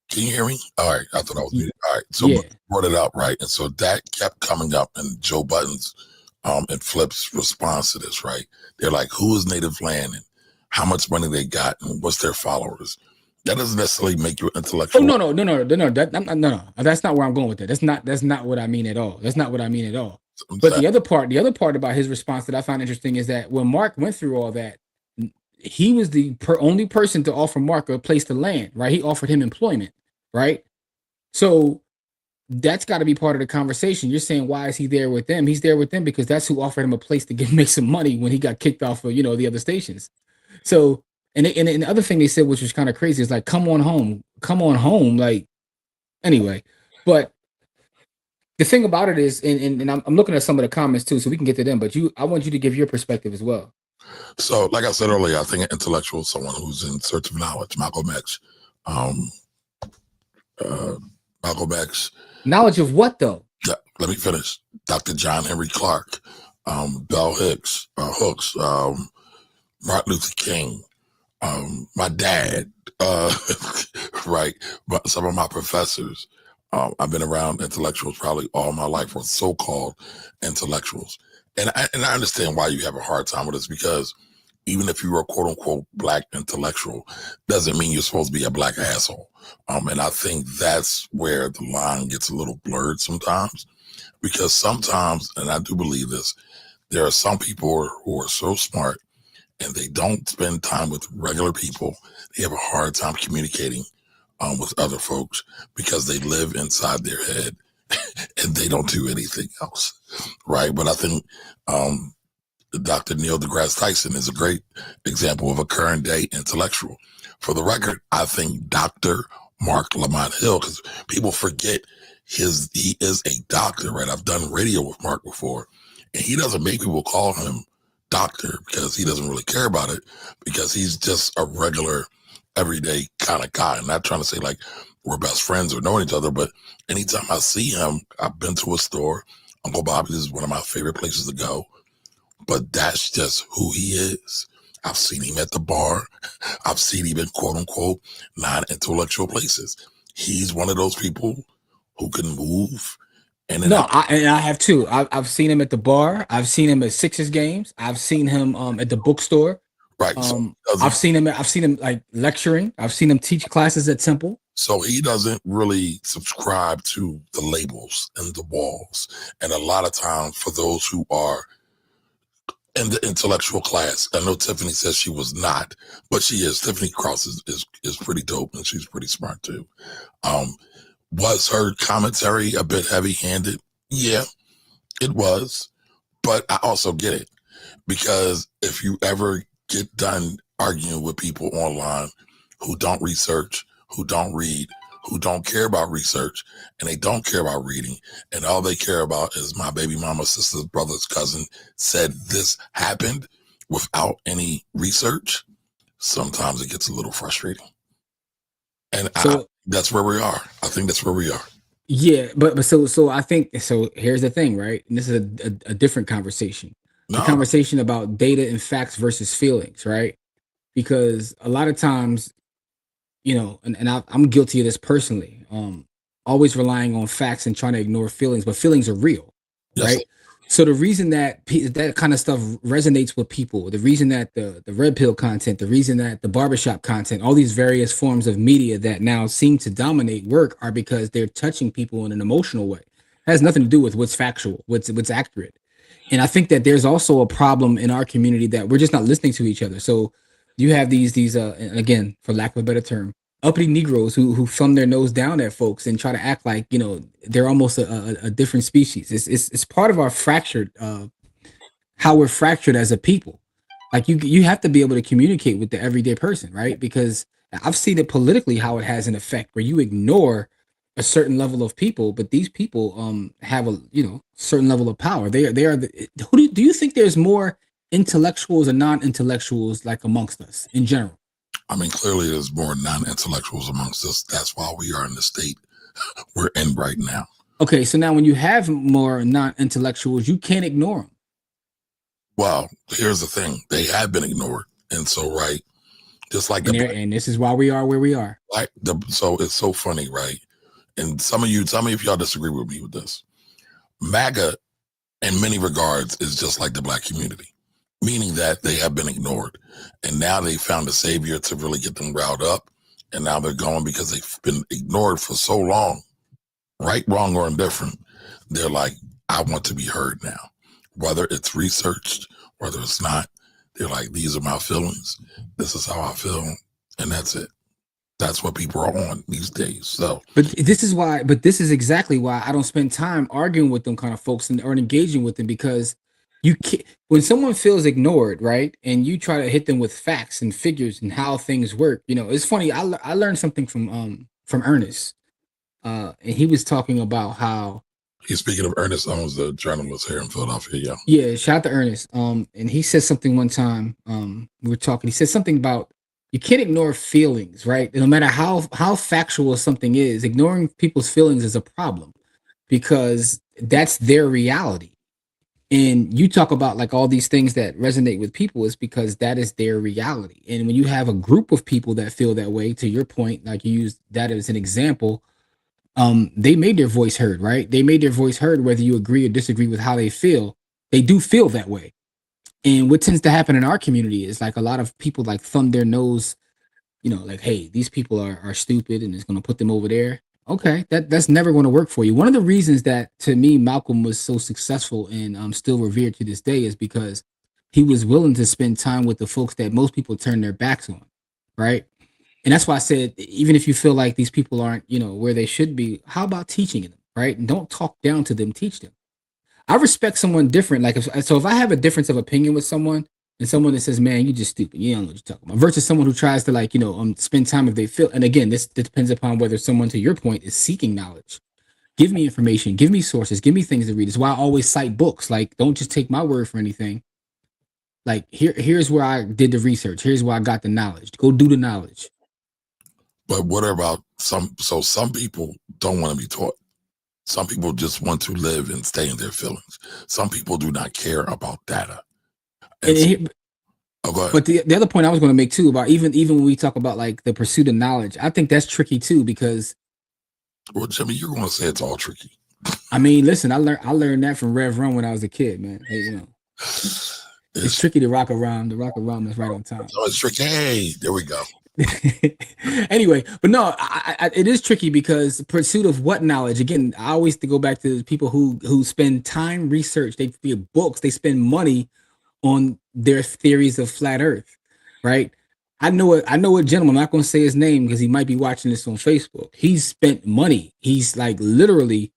Can you hear me? All right. I thought I was muted. All right. So brought it up, right? And so that kept coming up in Joe Budden's and Flip's response to this, right? They're like, who is native land and how much money they got and what's their followers? That doesn't necessarily make you intellectual. Oh, no. That's not where I'm going with that. That's not what I mean at all. That's not what I mean at all. But the other part about his response that I found interesting is that when Mark went through all that, he was the only person to offer Mark a place to land, right? He offered him employment, right? So that's got to be part of the conversation. You're saying, why is he there with them? He's there with them because that's who offered him a place to make some money when he got kicked off of, the other stations. So, and the other thing they said, which was kind of crazy, is like, come on home. Like, anyway, but the thing about it is, and I'm looking at some of the comments too, so we can get to them, but I want you to give your perspective as well. So, like I said earlier, I think an intellectual is someone who's in search of knowledge. Malcolm X. Malcolm X. Knowledge of what, though? Yeah, let me finish. Dr. John Henry Clark, Bell Hooks, Martin Luther King, my dad, right? But some of my professors. I've been around intellectuals probably all my life, or so-called intellectuals. And I understand why you have a hard time with this, because even if you're a quote-unquote black intellectual, doesn't mean you're supposed to be a black asshole. And I think that's where the line gets a little blurred sometimes. because sometimes, and I do believe this, there are some people who are so smart and they don't spend time with regular people. They have a hard time communicating with other folks because they live inside their head and they don't do anything else, right? But I think Dr. Neil deGrasse Tyson is a great example of a current day intellectual. For the record, I think Dr. Mark Lamont Hill, because people forget he is a doctor, right? I've done radio with Mark before, and he doesn't make people call him doctor because he doesn't really care about it, because he's just a regular, everyday kind of guy. I'm not trying to say like we're best friends or know each other, but anytime I see him, I've been to a store. Uncle Bobby's is one of my favorite places to go, but that's just who he is. I've seen him at the bar. I've seen him in quote unquote non-intellectual places. He's one of those people who can move. And I have too. I've seen him at the bar. I've seen him at Sixers games. I've seen him at the bookstore. Right. I've seen him like lecturing. I've seen him teach classes at Temple. So he doesn't really subscribe to the labels and the walls. And a lot of times for those who are in the intellectual class, I know Tiffany says she was not, but she is. Tiffany Cross is pretty dope, and she's pretty smart too. Was her commentary a bit heavy-handed? Yeah, it was. But I also get it, because if you ever get done arguing with people online who don't research, who don't read, who don't care about research, and they don't care about reading, and all they care about is my baby mama, sister's brother's cousin said this happened without any research, sometimes it gets a little frustrating. And that's where we are. I think that's where we are. Yeah, but so I think so. Here's the thing, right? And this is a different conversation. The conversation about data and facts versus feelings, right? Because a lot of times, and I'm guilty of this personally. Always relying on facts and trying to ignore feelings, but feelings are real, right? So the reason that that kind of stuff resonates with people, the reason that the red pill content, the reason that the barbershop content, all these various forms of media that now seem to dominate work are because they're touching people in an emotional way. It has nothing to do with what's factual, what's accurate. And I think that there's also a problem in our community that we're just not listening to each other. So you have these again, for lack of a better term, uppity Negroes who thumb their nose down at folks and try to act like they're almost a different species. It's part of our fractured, how we're fractured as a people. Like you have to be able to communicate with the everyday person, right? Because I've seen it politically how it has an effect where you ignore a certain level of people, but these people have a certain level of power. They are who do you think there's more intellectuals and non-intellectuals like amongst us in general? I mean, clearly there's more non-intellectuals amongst us. That's why we are in the state we're in right now. Okay, so now when you have more non-intellectuals, you can't ignore them. Well, here's the thing. They have been ignored. And so, right, just like and this is why we are where we are. Like so it's so funny, right? And some of you, tell me if y'all disagree with me with this. MAGA, in many regards, is just like the Black community, meaning that they have been ignored. And now they found a savior to really get them riled up. And now they're going because they've been ignored for so long, right, wrong, or indifferent. They're like, I want to be heard now. Whether it's researched, whether it's not, they're like, these are my feelings. This is how I feel. And that's it. That's what people are on these days. So, but this is exactly why I don't spend time arguing with them kind of folks or engaging with them, because you can't, when someone feels ignored, right, and you try to hit them with facts and figures and how things work. It's funny. I learned something from Ernest, and he was talking about how. He's speaking of Ernest Owens, the journalist here in Philadelphia. Yeah, shout out to Ernest. And he said something one time. We were talking. He said something about, you can't ignore feelings, right? No matter how factual something is, ignoring people's feelings is a problem because that's their reality. And you talk about like all these things that resonate with people is because that is their reality. And when you have a group of people that feel that way, to your point, like you used that as an example, they made their voice heard, right? They made their voice heard, whether you agree or disagree with how they feel. They do feel that way. And what tends to happen in our community is like a lot of people like thumb their nose, like, hey, these people are stupid and it's going to put them over there. Okay, that's never going to work for you. One of the reasons that to me Malcolm was so successful and still revered to this day is because he was willing to spend time with the folks that most people turn their backs on, right? And that's why I said even if you feel like these people aren't, where they should be, how about teaching them, right? And don't talk down to them, teach them. I respect someone different. Like if I have a difference of opinion with someone and someone that says, "Man, you just stupid. You don't know what you're talking about," versus someone who tries to spend time if they feel. And again, this depends upon whether someone, to your point, is seeking knowledge. Give me information. Give me sources. Give me things to read. It's why I always cite books. Like, don't just take my word for anything. Like here's where I did the research. Here's where I got the knowledge. Go do the knowledge. But what about some people don't want to be taught. Some people just want to live and stay in their feelings. Some people do not care about data. Go ahead. But the other point I was going to make too about even when we talk about like the pursuit of knowledge, I think that's tricky too because. Well, Jimmy, you're going to say it's all tricky. I mean, listen, I learned that from Rev Run when I was a kid, man. Hey, it's tricky to rock around. The rock around is right on time. Oh, it's tricky. Hey, there we go. Anyway, but no, it is tricky because pursuit of what knowledge? Again, I always have to go back to people who spend time research. They read books. They spend money on their theories of flat Earth, right? I know a gentleman. I'm not going to say his name because he might be watching this on Facebook. He's spent money. He's like literally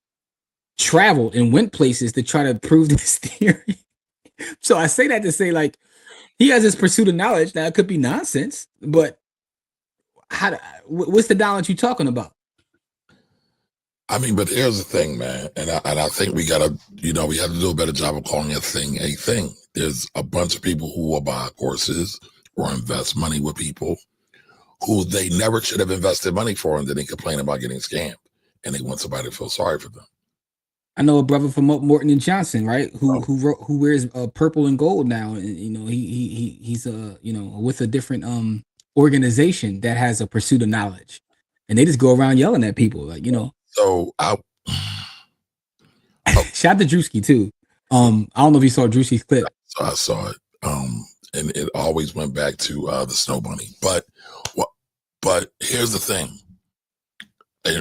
traveled and went places to try to prove this theory. So I say that to say like he has this pursuit of knowledge. Now it could be nonsense, but what's the knowledge you're talking about? I mean, but here's the thing, man, and I think we gotta, we have to do a better job of calling a thing a thing. There's a bunch of people who will buy courses or invest money with people who they never should have invested money for, and then they complain about getting scammed, and they want somebody to feel sorry for them. I know a brother from Morton and Johnson, right? Who wears purple and gold now, and he's with a different organization that has a pursuit of knowledge, and they just go around yelling at people, like So shout out to Drewski too. I don't know if you saw Drewski's clip. So I saw it, and it always went back to the Snow Bunny. But here's the thing.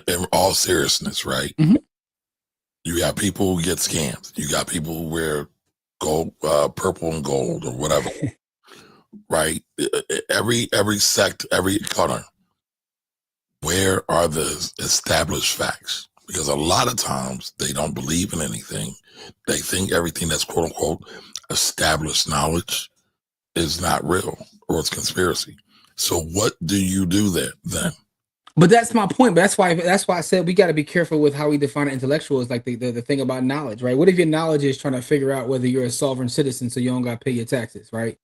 In all seriousness, right? Mm-hmm. You got people who get scammed. You got people who wear gold, purple and gold, or whatever. Right? Every sect, every color. Where are the established facts? Because a lot of times they don't believe in anything. They think everything that's quote unquote established knowledge is not real or it's conspiracy. So what do you do then? But that's my point. But that's why I said we got to be careful with how we define an intellectual. Is like the thing about knowledge, right? What if your knowledge is trying to figure out whether you're a sovereign citizen so you don't got to pay your taxes, right?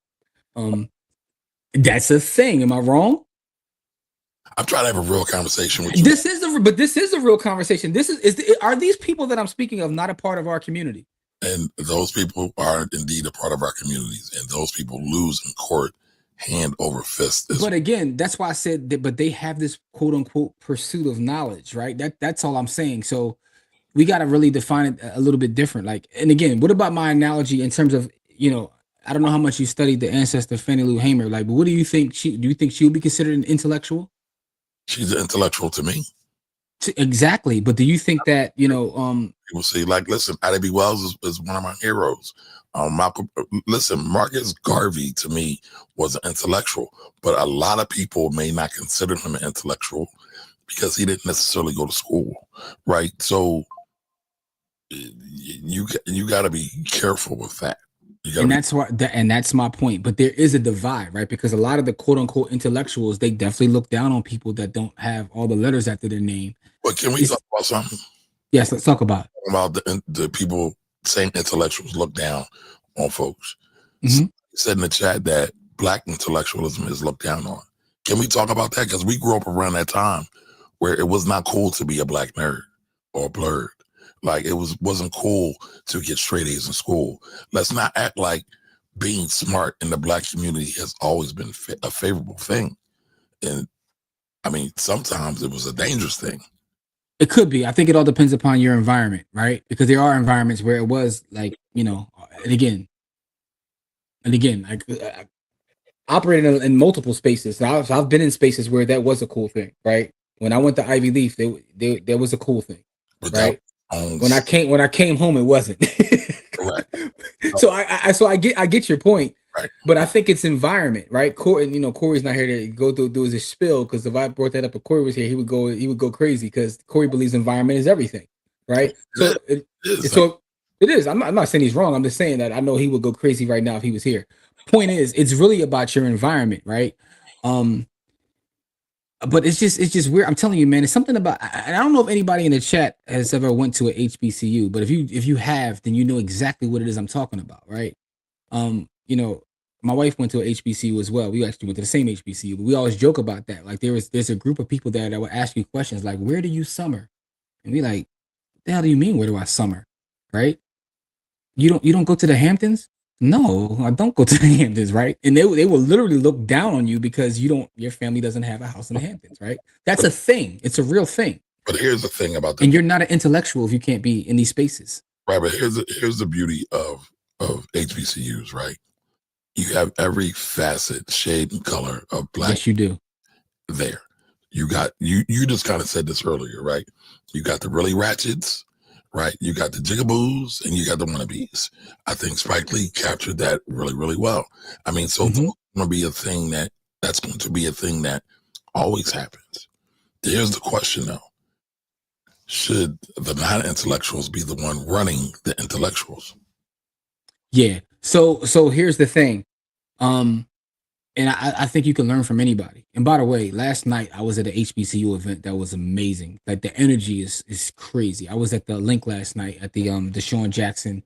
That's a thing. Am I wrong? I'm trying to have a real conversation with you. This is a real conversation. Are these people that I'm speaking of not a part of our community? And those people are indeed a part of our communities, and those people lose in court hand over fist. But again, that's why I said that, but they have this quote unquote pursuit of knowledge, right? That's all I'm saying. So we got to really define it a little bit different. Like, and again, what about my analogy in terms of, I don't know how much you studied the ancestor Fannie Lou Hamer, like, but what do you think do you think she would be considered an intellectual? She's an intellectual to me. Exactly. But do you think that, people say, like, listen, Ida B. Wells is one of my heroes. Marcus Garvey to me was an intellectual, but a lot of people may not consider him an intellectual because he didn't necessarily go to school, right? So you got to be careful with that. And that's my point. But there is a divide, right? Because a lot of the quote unquote intellectuals, they definitely look down on people that don't have all the letters after their name. But can we talk about something? Yes, let's talk about it. About the people saying intellectuals look down on folks. Mm-hmm. So said in the chat that Black intellectualism is looked down on. Can we talk about that? Because we grew up around that time where it was not cool to be a Black nerd or blurred. Like, it wasn't cool to get straight A's in school. Let's not act like being smart in the Black community has always been a favorable thing. And I mean, sometimes it was a dangerous thing. It could be. I think it all depends upon your environment, right? Because there are environments where it was like, and again, I operated in multiple spaces. So I've been in spaces where that was a cool thing, right? When I went to Ivy Leaf, there was a cool thing, But right? that When I came home, it wasn't. correct. So I get your point, Right. but I think it's environment, right? Corey's not here to go through his spill, because if I brought that up, if Corey was here, he would go crazy, because Corey believes environment is everything, right? So it is. I'm not saying he's wrong. I'm just saying that I know he would go crazy right now if he was here. Point is, it's really about your environment, right? But it's just weird. I'm telling you, man, it's something about, and I don't know if anybody in the chat has ever went to a HBCU, but if you have, then you know exactly what it is I'm talking about, right? My wife went to a HBCU as well. We actually went to the same HBCU, but we always joke about that. Like there's a group of people there that would ask you questions like, "Where do you summer?" And we like, "The hell do you mean? Where do I summer?" Right? You don't go to the Hamptons? No, I don't go to the Hamptons, right? And they will literally look down on you because your family doesn't have a house in the Hamptons, right? That's a thing. It's a real thing. But here's the thing about that. And you're not an intellectual if you can't be in these spaces. Right, but here's the beauty of HBCUs, right? You have every facet, shade, and color of black. Yes, you do. There. You got you just kind of said this earlier, right? You got the really ratchets, right? You got the jigaboos and you got the wannabes. I think Spike Lee captured that really, really well. I mean, so it's going to be a thing that's going to be a thing that always happens. Here's the question though. Should the non-intellectuals be the one running the intellectuals? Yeah. So here's the thing. And I think you can learn from anybody. And by the way, last night I was at an HBCU event that was amazing. Like the energy is crazy. I was at the Link last night at the Deshaun Jackson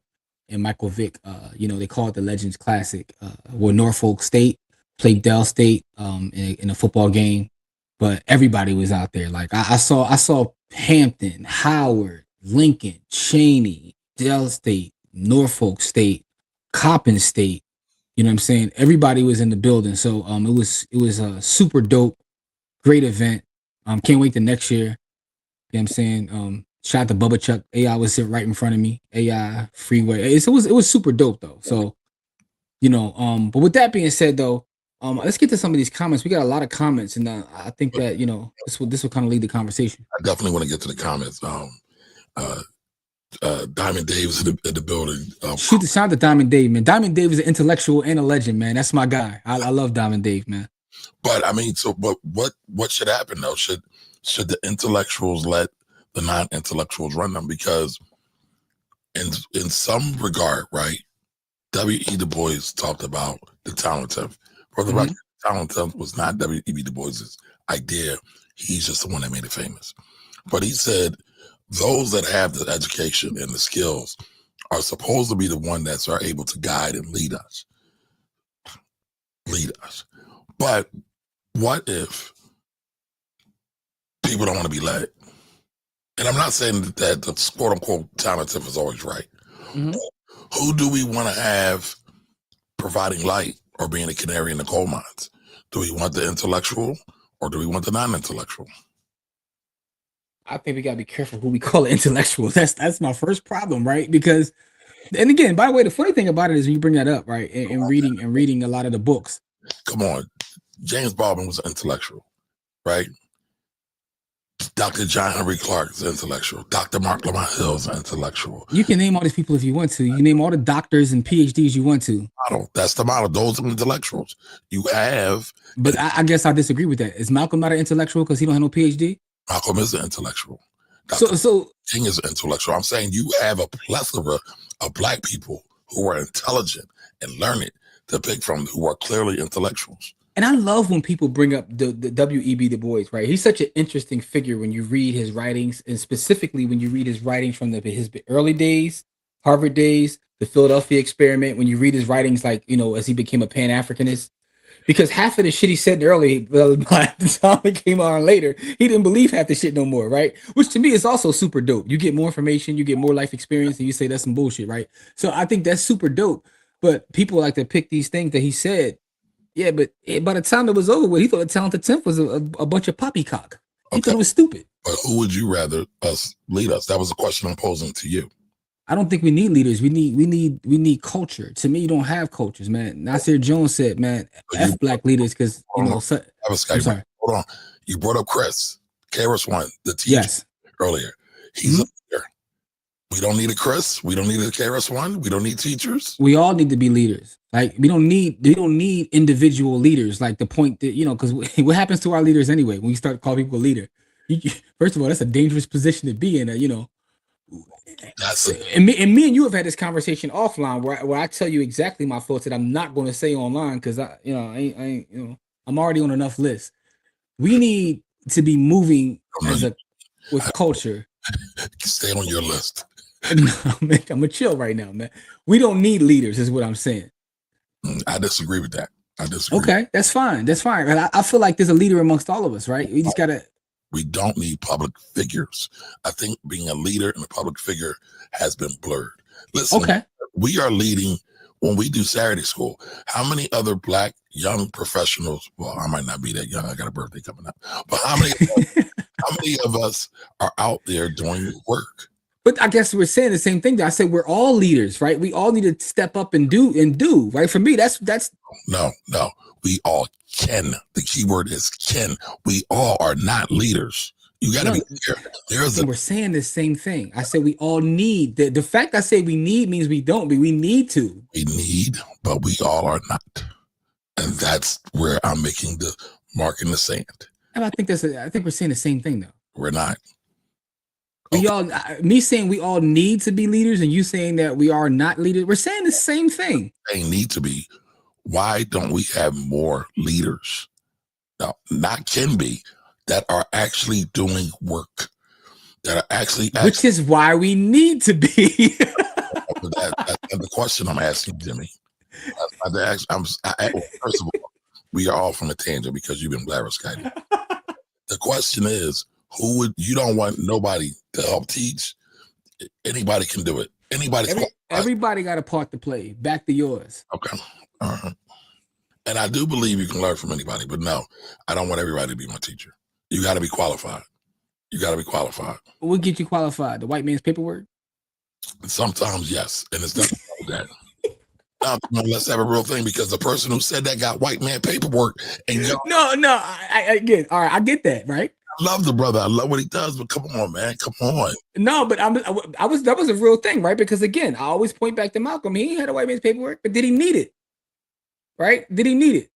and Michael Vick. They call it the Legends Classic, where Norfolk State played Dell State in a football game, but everybody was out there. Like I saw Hampton, Howard, Lincoln, Cheney, Dell State, Norfolk State, Coppin State. You know what I'm saying? Everybody was in the building. So it was a super dope, great event. Can't wait to next year. You know what I'm saying? Shout out to Bubba Chuck. AI was sitting right in front of me. AI Freeway. It was super dope though. So, but with that being said though, let's get to some of these comments. We got a lot of comments, and I think that this will kind of lead the conversation. I definitely want to get to the comments. Diamond Dave's in the building. Shoot the shot to Diamond Dave, man. Diamond Dave is an intellectual and a legend, man. That's my guy. I love Diamond Dave, man. But I mean, but what should happen though? Should the intellectuals let the non-intellectuals run them? Because in some regard, right? W.E. Du Bois talked about the talent test. For the record, talent test was not W.E.B. Du Bois's idea. He's just the one that made it famous. But he said those that have the education and the skills are supposed to be the one that are able to guide and lead us. But what if people don't want to be led? And I'm not saying that the quote unquote talent tip is always right. Who do we want to have providing light or being a canary in the coal mines? Do we want the intellectual or do we want the non-intellectual? I think we gotta be careful who we call intellectuals. That's my first problem, right? Because, and again, by the way, the funny thing about it is when you bring that up, right, and reading a lot of the books. Come on, James Baldwin was an intellectual, right? Dr. John Henry Clark is intellectual. Dr. Mark Lamont Hill is intellectual. You can name all these people if you want to. You can name all the doctors and PhDs you want to. That's the model. Those are intellectuals. You have. But I guess I disagree with that. Is Malcolm not an intellectual because he don't have no PhD? Malcolm is an intellectual. So King is an intellectual. I'm saying you have a plethora of black people who are intelligent and learned to pick from, who are clearly intellectuals. And I love when people bring up the W.E.B. Du Bois, right? He's such an interesting figure when you read his writings, and specifically when you read his writings from his early days, Harvard days, the Philadelphia experiment, when you read his writings, like, as he became a Pan-Africanist. Because half of the shit he said early, by the time it came on later, he didn't believe half the shit no more, right? Which to me is also super dope. You get more information, you get more life experience, and you say that's some bullshit, right? So I think that's super dope. But people like to pick these things that he said. Yeah, but by the time it was over with, he thought the talented 10th was a bunch of poppycock. He thought it was stupid. But who would you rather us lead us? That was a question I'm posing to you. I don't think we need leaders. We need culture. To me, you don't have cultures, man. Nasir Jones said, man, F black leaders, because I'm sorry. Hold on. You brought up Chris. KRS-One, the teacher earlier, he's a leader. We don't need a Chris. We don't need a KRS-One. We don't need teachers. We all need to be leaders. Like we don't need individual leaders. Like the point that, because what happens to our leaders anyway when we start calling people a leader? First of all, that's a dangerous position to be in. And me and you have had this conversation offline where I tell you exactly my thoughts that I'm not going to say online because I'm already on enough lists. We need to be moving with culture. Stay on your list. No, man, I'm gonna chill right now, man. We don't need leaders, is what I'm saying. I disagree with that. Okay, that's fine. That's fine. And I feel like there's a leader amongst all of us, right? We just gotta. We don't need public figures. I think being a leader and a public figure has been blurred. Listen, we are leading when we do Saturday school. How many other Black young professionals? Well, I might not be that young. I got a birthday coming up. But how many of us are out there doing work? But I guess we're saying the same thing. I said we're all leaders, right? We all need to step up and do, right? For me, that's no. We all can. The key word is can. We all are not leaders. You got to be clear. We're saying the same thing. I said we all need. The fact I say we need means we don't, but we need to. We need, but we all are not. And that's where I'm making the mark in the sand. And I think we're saying the same thing though. We're not. Me saying we all need to be leaders and you saying that we are not leaders, we're saying the same thing. They need to be. Why don't we have more leaders? Now, not can be, that are actually doing work, that are actually which is why we need to be. That's the question I'm asking, Jimmy. First of all, we are all from a tangent because you've been blatherskiting. The question is, you don't want nobody to help teach. Anybody can do it. Everybody got a part to play. Back to yours. Okay. And I do believe you can learn from anybody, but no, I don't want everybody to be my teacher. You got to be qualified. What get you qualified? The white man's paperwork? Sometimes, yes. And it's nothing like that. Let's have a real thing because the person who said that got white man paperwork. And No. I get that, right? I love the brother. I love what he does, but come on, man. Come on. No, but that was a real thing, right? Because again, I always point back to Malcolm. He had a white man's paperwork, but did he need it? Right? Did he need it?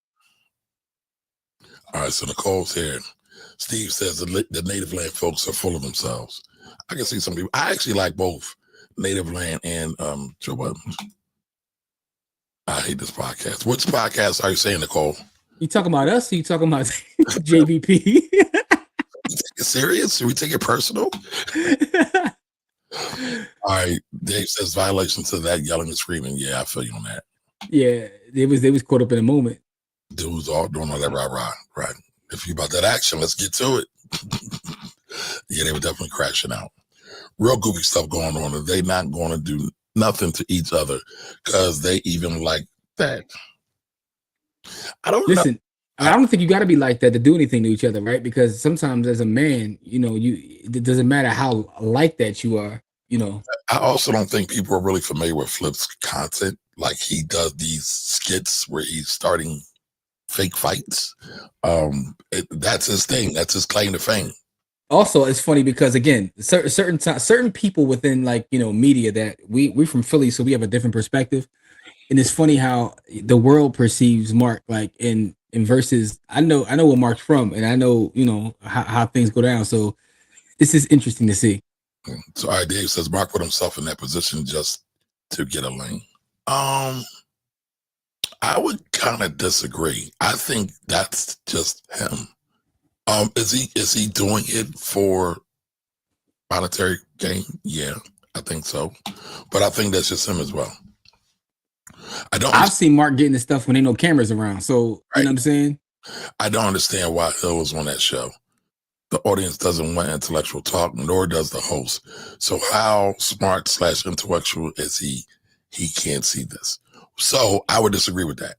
All right, so Nicole's here. Steve says the native land folks are full of themselves. I can see some people. I actually like both native land and Joe Budden. I hate this podcast. Which podcast are you saying, Nicole? You talking about us or you talking about JVP? You take it serious? Should we take it personal? All right. Dave says violations to that yelling and screaming. Yeah, I feel you on that. Yeah, they was caught up in a moment. Dudes all doing all that right. If you about that action, let's get to it. Yeah, they were definitely crashing out. Real goofy stuff going on, and they not going to do nothing to each other because they even like that. I don't know. I don't think you got to be like that to do anything to each other, right? Because sometimes as a man, it doesn't matter how like that you are, I also don't think people are really familiar with Flip's content. Like he does these skits where he's starting fake fights. That's his thing. That's his claim to fame. Also, it's funny because again, certain people within media that we're from Philly, so we have a different perspective, and it's funny how the world perceives Mark in versus. I know where Mark's from, and I know how things go down. So this is interesting to see. So, all right, Dave says Mark put himself in that position just to get a lane. I would kind of disagree. I think that's just him. Is he doing it for monetary gain? Yeah, I think so. But I think that's just him as well. I've seen Mark getting the stuff when ain't no cameras around. So you know what I'm saying? I don't understand why Hill was on that show. The audience doesn't want intellectual talk, nor does the host. So how smart / intellectual is he? He can't see this. So I would disagree with that.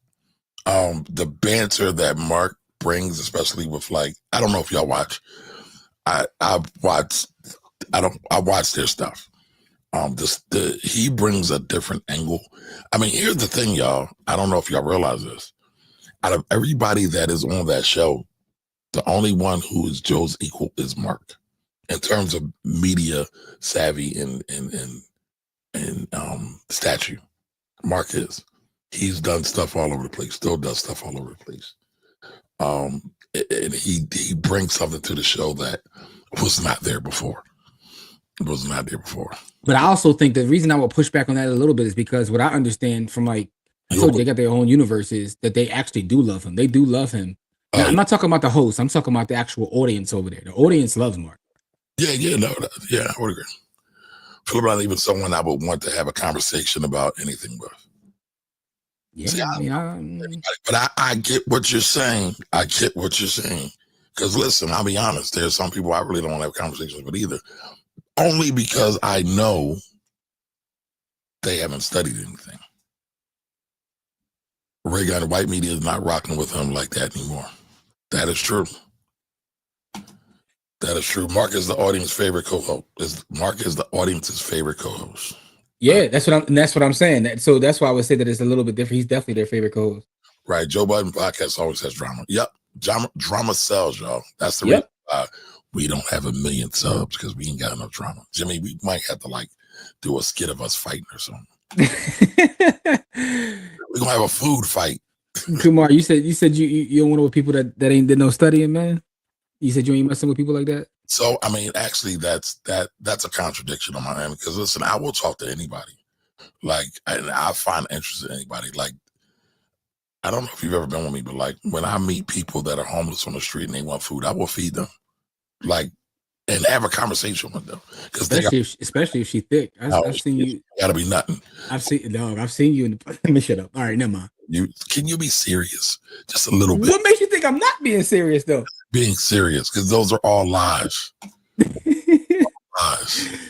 The banter that Mark brings, especially with I don't know if y'all watch. I watch their stuff. He brings a different angle. I mean, here's the thing, y'all. I don't know if y'all realize this. Out of everybody that is on that show, The only one who is Joe's equal is Mark, in terms of media savvy and stature. Mark is. He's done stuff all over the place. Still does stuff all over the place. And he brings something to the show that was not there before. It was not there before. But I also think the reason I will push back on that a little bit is because what I understand from like I told you they got their own universe is that they actually do love him. They do love him. Now, I'm not talking about the host. I'm talking about the actual audience over there. The audience loves Mark. I would agree. Philip not even someone I would want to have a conversation about anything with. Yeah, see, but I get what you're saying. I get what you're saying. Because listen, I'll be honest, there's some people I really don't want to have conversations with either. Only because I know they haven't studied anything. Ray Gunn, white media is not rocking with him like that anymore. That is true. That is true. Mark is the audience's favorite co-host. Mark is the audience's favorite co-host. Yeah, that's what I'm saying. So that's why I would say that it's a little bit different. He's definitely their favorite co-host. Right. Joe Budden podcast always has drama. Yep. Drama sells, y'all. That's the reason why we don't have 1 million subs, because we ain't got enough drama. Jimmy, we might have to do a skit of us fighting or something. We're gonna have a food fight. Kumar, you said you don't want to with people that ain't did no studying, man. You said you ain't messing with people like that. So I mean, actually, that's a contradiction on my end, because listen, I will talk to anybody. And I find interest in anybody. I don't know if you've ever been with me, but when I meet people that are homeless on the street and they want food, I will feed them, and have a conversation with them, because especially if she's thick. I've seen you. Gotta be nothing. I've seen you. Let me shut up. All right, never mind. Can you be serious just a little bit? What makes you think I'm not being serious though? Being serious, because those are all lies.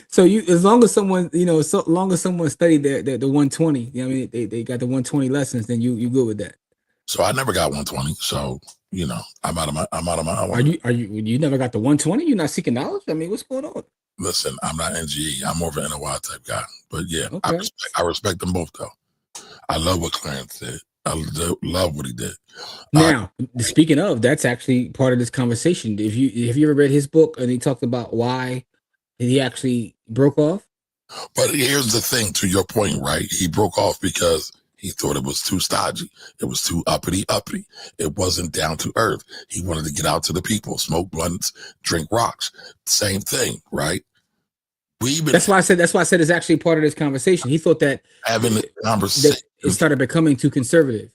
So as long as someone, so long as someone studied the 120, they got the 120 lessons, then you good with that. So I never got 120. So I'm out of my. You never got the 120? You're not seeking knowledge? I mean, what's going on? Listen, I'm not NGE. I'm more of an NOI type guy. But yeah, okay. I respect them both though. I love what Clarence did. I love what he did. Now, speaking of, that's actually part of this conversation. Have you ever read his book and he talked about why he actually broke off? But here's the thing, to your point, right? He broke off because he thought it was too stodgy. It was too uppity. It wasn't down to earth. He wanted to get out to the people, smoke blunts, drink rocks. Same thing, right? That's why I said it's actually part of this conversation. He thought that having a conversation, it started becoming too conservative.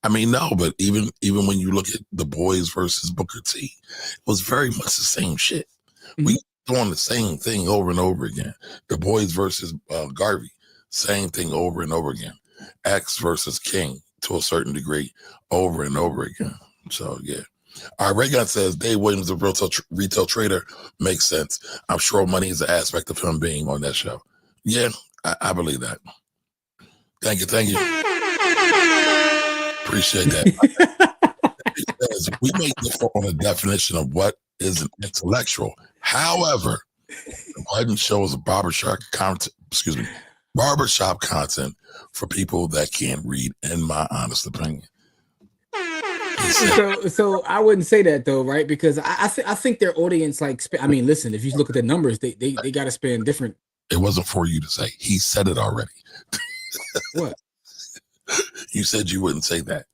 I mean, no, but even when you look at the boys versus Booker T, it was very much the same shit. Mm-hmm. We doing the same thing over and over again. The boys versus Garvey, same thing over and over again. X versus King, to a certain degree, over and over again. So yeah. All right, Ray Gunn says Dave Williams, the retail trader, makes sense. I'm sure money is an aspect of him being on that show. Yeah, I believe that. Thank you. Appreciate that. We may differ on the definition of what is an intellectual. However, the Budden show is a barbershop content for people that can't read, in my honest opinion. So I wouldn't say that though, right? Because I think their audience, listen, if you look at the numbers, they got to spend different. It wasn't for you to say. He said it already. What? You said you wouldn't say that.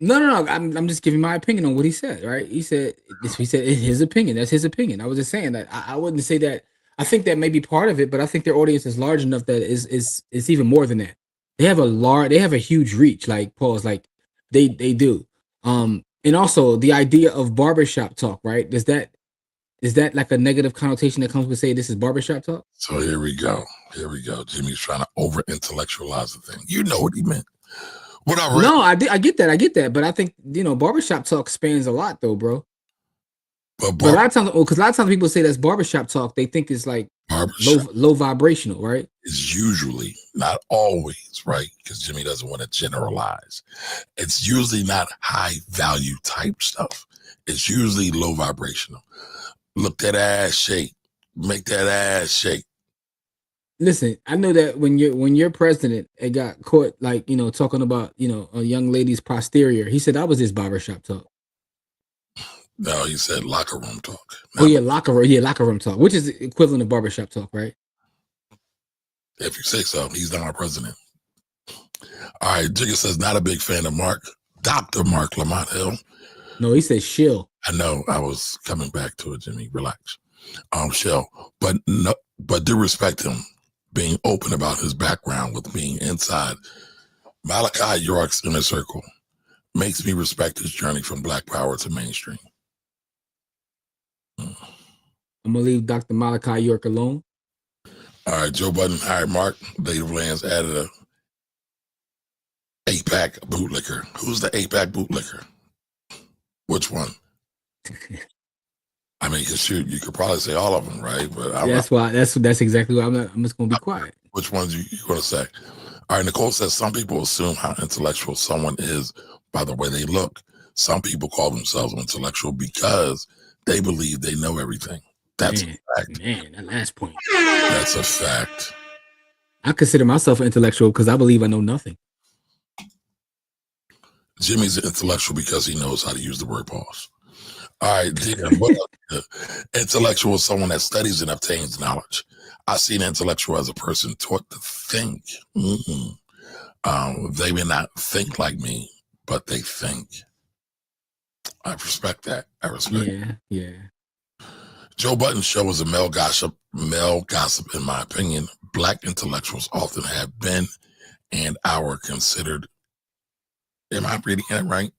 No. I'm just giving my opinion on what he said, right? He said his opinion. That's his opinion. I was just saying that I wouldn't say that. I think that may be part of it, but I think their audience is large enough that is even more than that. They have a huge reach, like Paul's they do. And also the idea of barbershop talk, right? Is that like a negative connotation that comes with say this is barbershop talk? So here we go. Jimmy's trying to over intellectualize the thing. You know what he meant. What I read. No, I get that. But I think barbershop talk spans a lot though, bro. But a lot of times people say that's barbershop talk, they think it's like low vibrational, right? It's usually, not always, right? Because Jimmy doesn't want to generalize. It's usually not high value type stuff. It's usually low vibrational. Look that ass shake. Make that ass shake. Listen, I know that when your president got caught talking about a young lady's posterior, he said that was his barbershop talk. No, he said locker room talk. Oh yeah, locker room talk, which is the equivalent of barbershop talk, right? If you say so, he's not our president. All right, Jigga says not a big fan of Dr. Mark Lamont Hill. No, he said shill. I know. I was coming back to it, Jimmy. Relax. Shill, but do respect him being open about his background with being inside Malachi York's inner circle. Makes me respect his journey from Black Power to mainstream. I'm gonna leave Dr. Malachi York alone. All right, Joe Budden hired Mark. Native Lands added a 8-pack bootlicker. Who's the 8-pack bootlicker? Which one? I mean, shoot, you could probably say all of them, right? But that's exactly why I'm just gonna be quiet. Which ones you gonna say? All right, Nicole says some people assume how intellectual someone is by the way they look. Some people call themselves intellectual because they believe they know everything. That's a fact. Man, that last point. That's a fact. I consider myself an intellectual because I believe I know nothing. Jimmy's an intellectual because he knows how to use the word pause. All right, intellectual is someone that studies and obtains knowledge. I see an intellectual as a person taught to think. They may not think like me, but they think. I respect that. Yeah. Joe Budden's show is a male gossip, in my opinion. Black intellectuals often have been and are considered. Am I reading that right?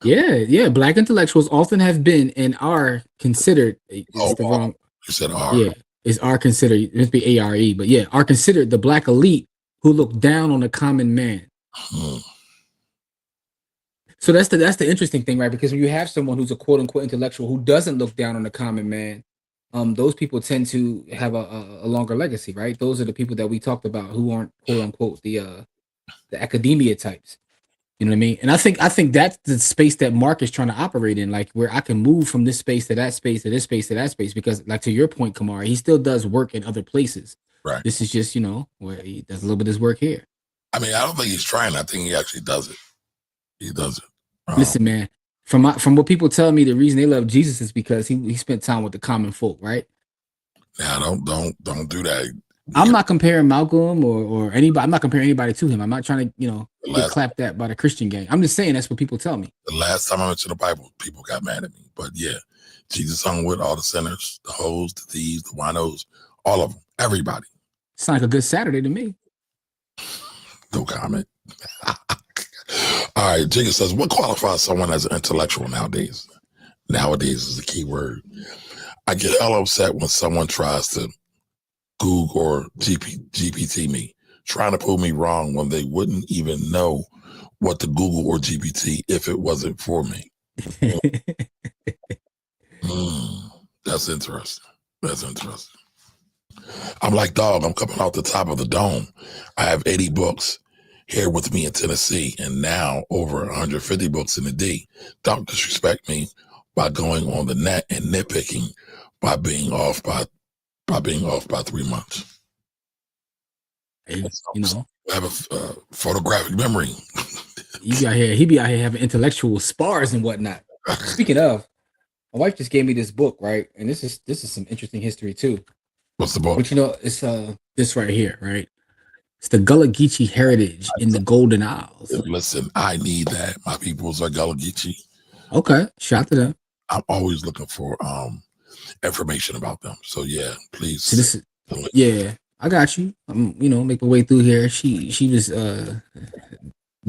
Yeah. Black intellectuals often have been and are considered. You said are. Yeah, are considered. It must be ARE, but yeah, are considered the black elite who look down on the common man. So that's the interesting thing, right? Because when you have someone who's a quote unquote intellectual who doesn't look down on the common man, those people tend to have a longer legacy, right? Those are the people that we talked about who aren't quote unquote the academia types. You know what I mean? And I think that's the space that Mark is trying to operate in, like where I can move from this space to that space to this space to that space, because like to your point, Kamara, he still does work in other places. Right. This is just, where he does a little bit of his work here. I mean, I don't think he's trying. I think he actually does it. He does it. Listen, man, from what people tell me, the reason they love Jesus is because he spent time with the common folk, right? Now, don't do that. I'm not comparing Malcolm or anybody. I'm not comparing anybody to him. I'm not trying to, get clapped at by the Christian gang. I'm just saying that's what people tell me. The last time I went to the Bible, people got mad at me. But yeah, Jesus hung with all the sinners, the hoes, the thieves, the winos, all of them, everybody. Sounds like a good Saturday to me. No comment. All right, Jigga says, what qualifies someone as an intellectual nowadays? Nowadays is the key word. I get hell upset when someone tries to Google or GPT me, trying to prove me wrong when they wouldn't even know what to Google or GPT if it wasn't for me. That's interesting. I'm like, dog, I'm coming off the top of the dome. I have 80 books here with me in Tennessee and now over 150 books in the D. Don't disrespect me by going on the net and nitpicking by being off by 3 months. Hey, I have a photographic memory. He be out here having intellectual spars and whatnot. Speaking of, my wife just gave me this book, right? And this is some interesting history too. What's the book? But it's this right here, right? It's the Gullah Geechee heritage in the Golden Isles. Listen, I need that. My peoples are Gullah Geechee. Okay, shout to them. I'm always looking for information about them. So yeah, please. So I got you. I'm make my way through here. She was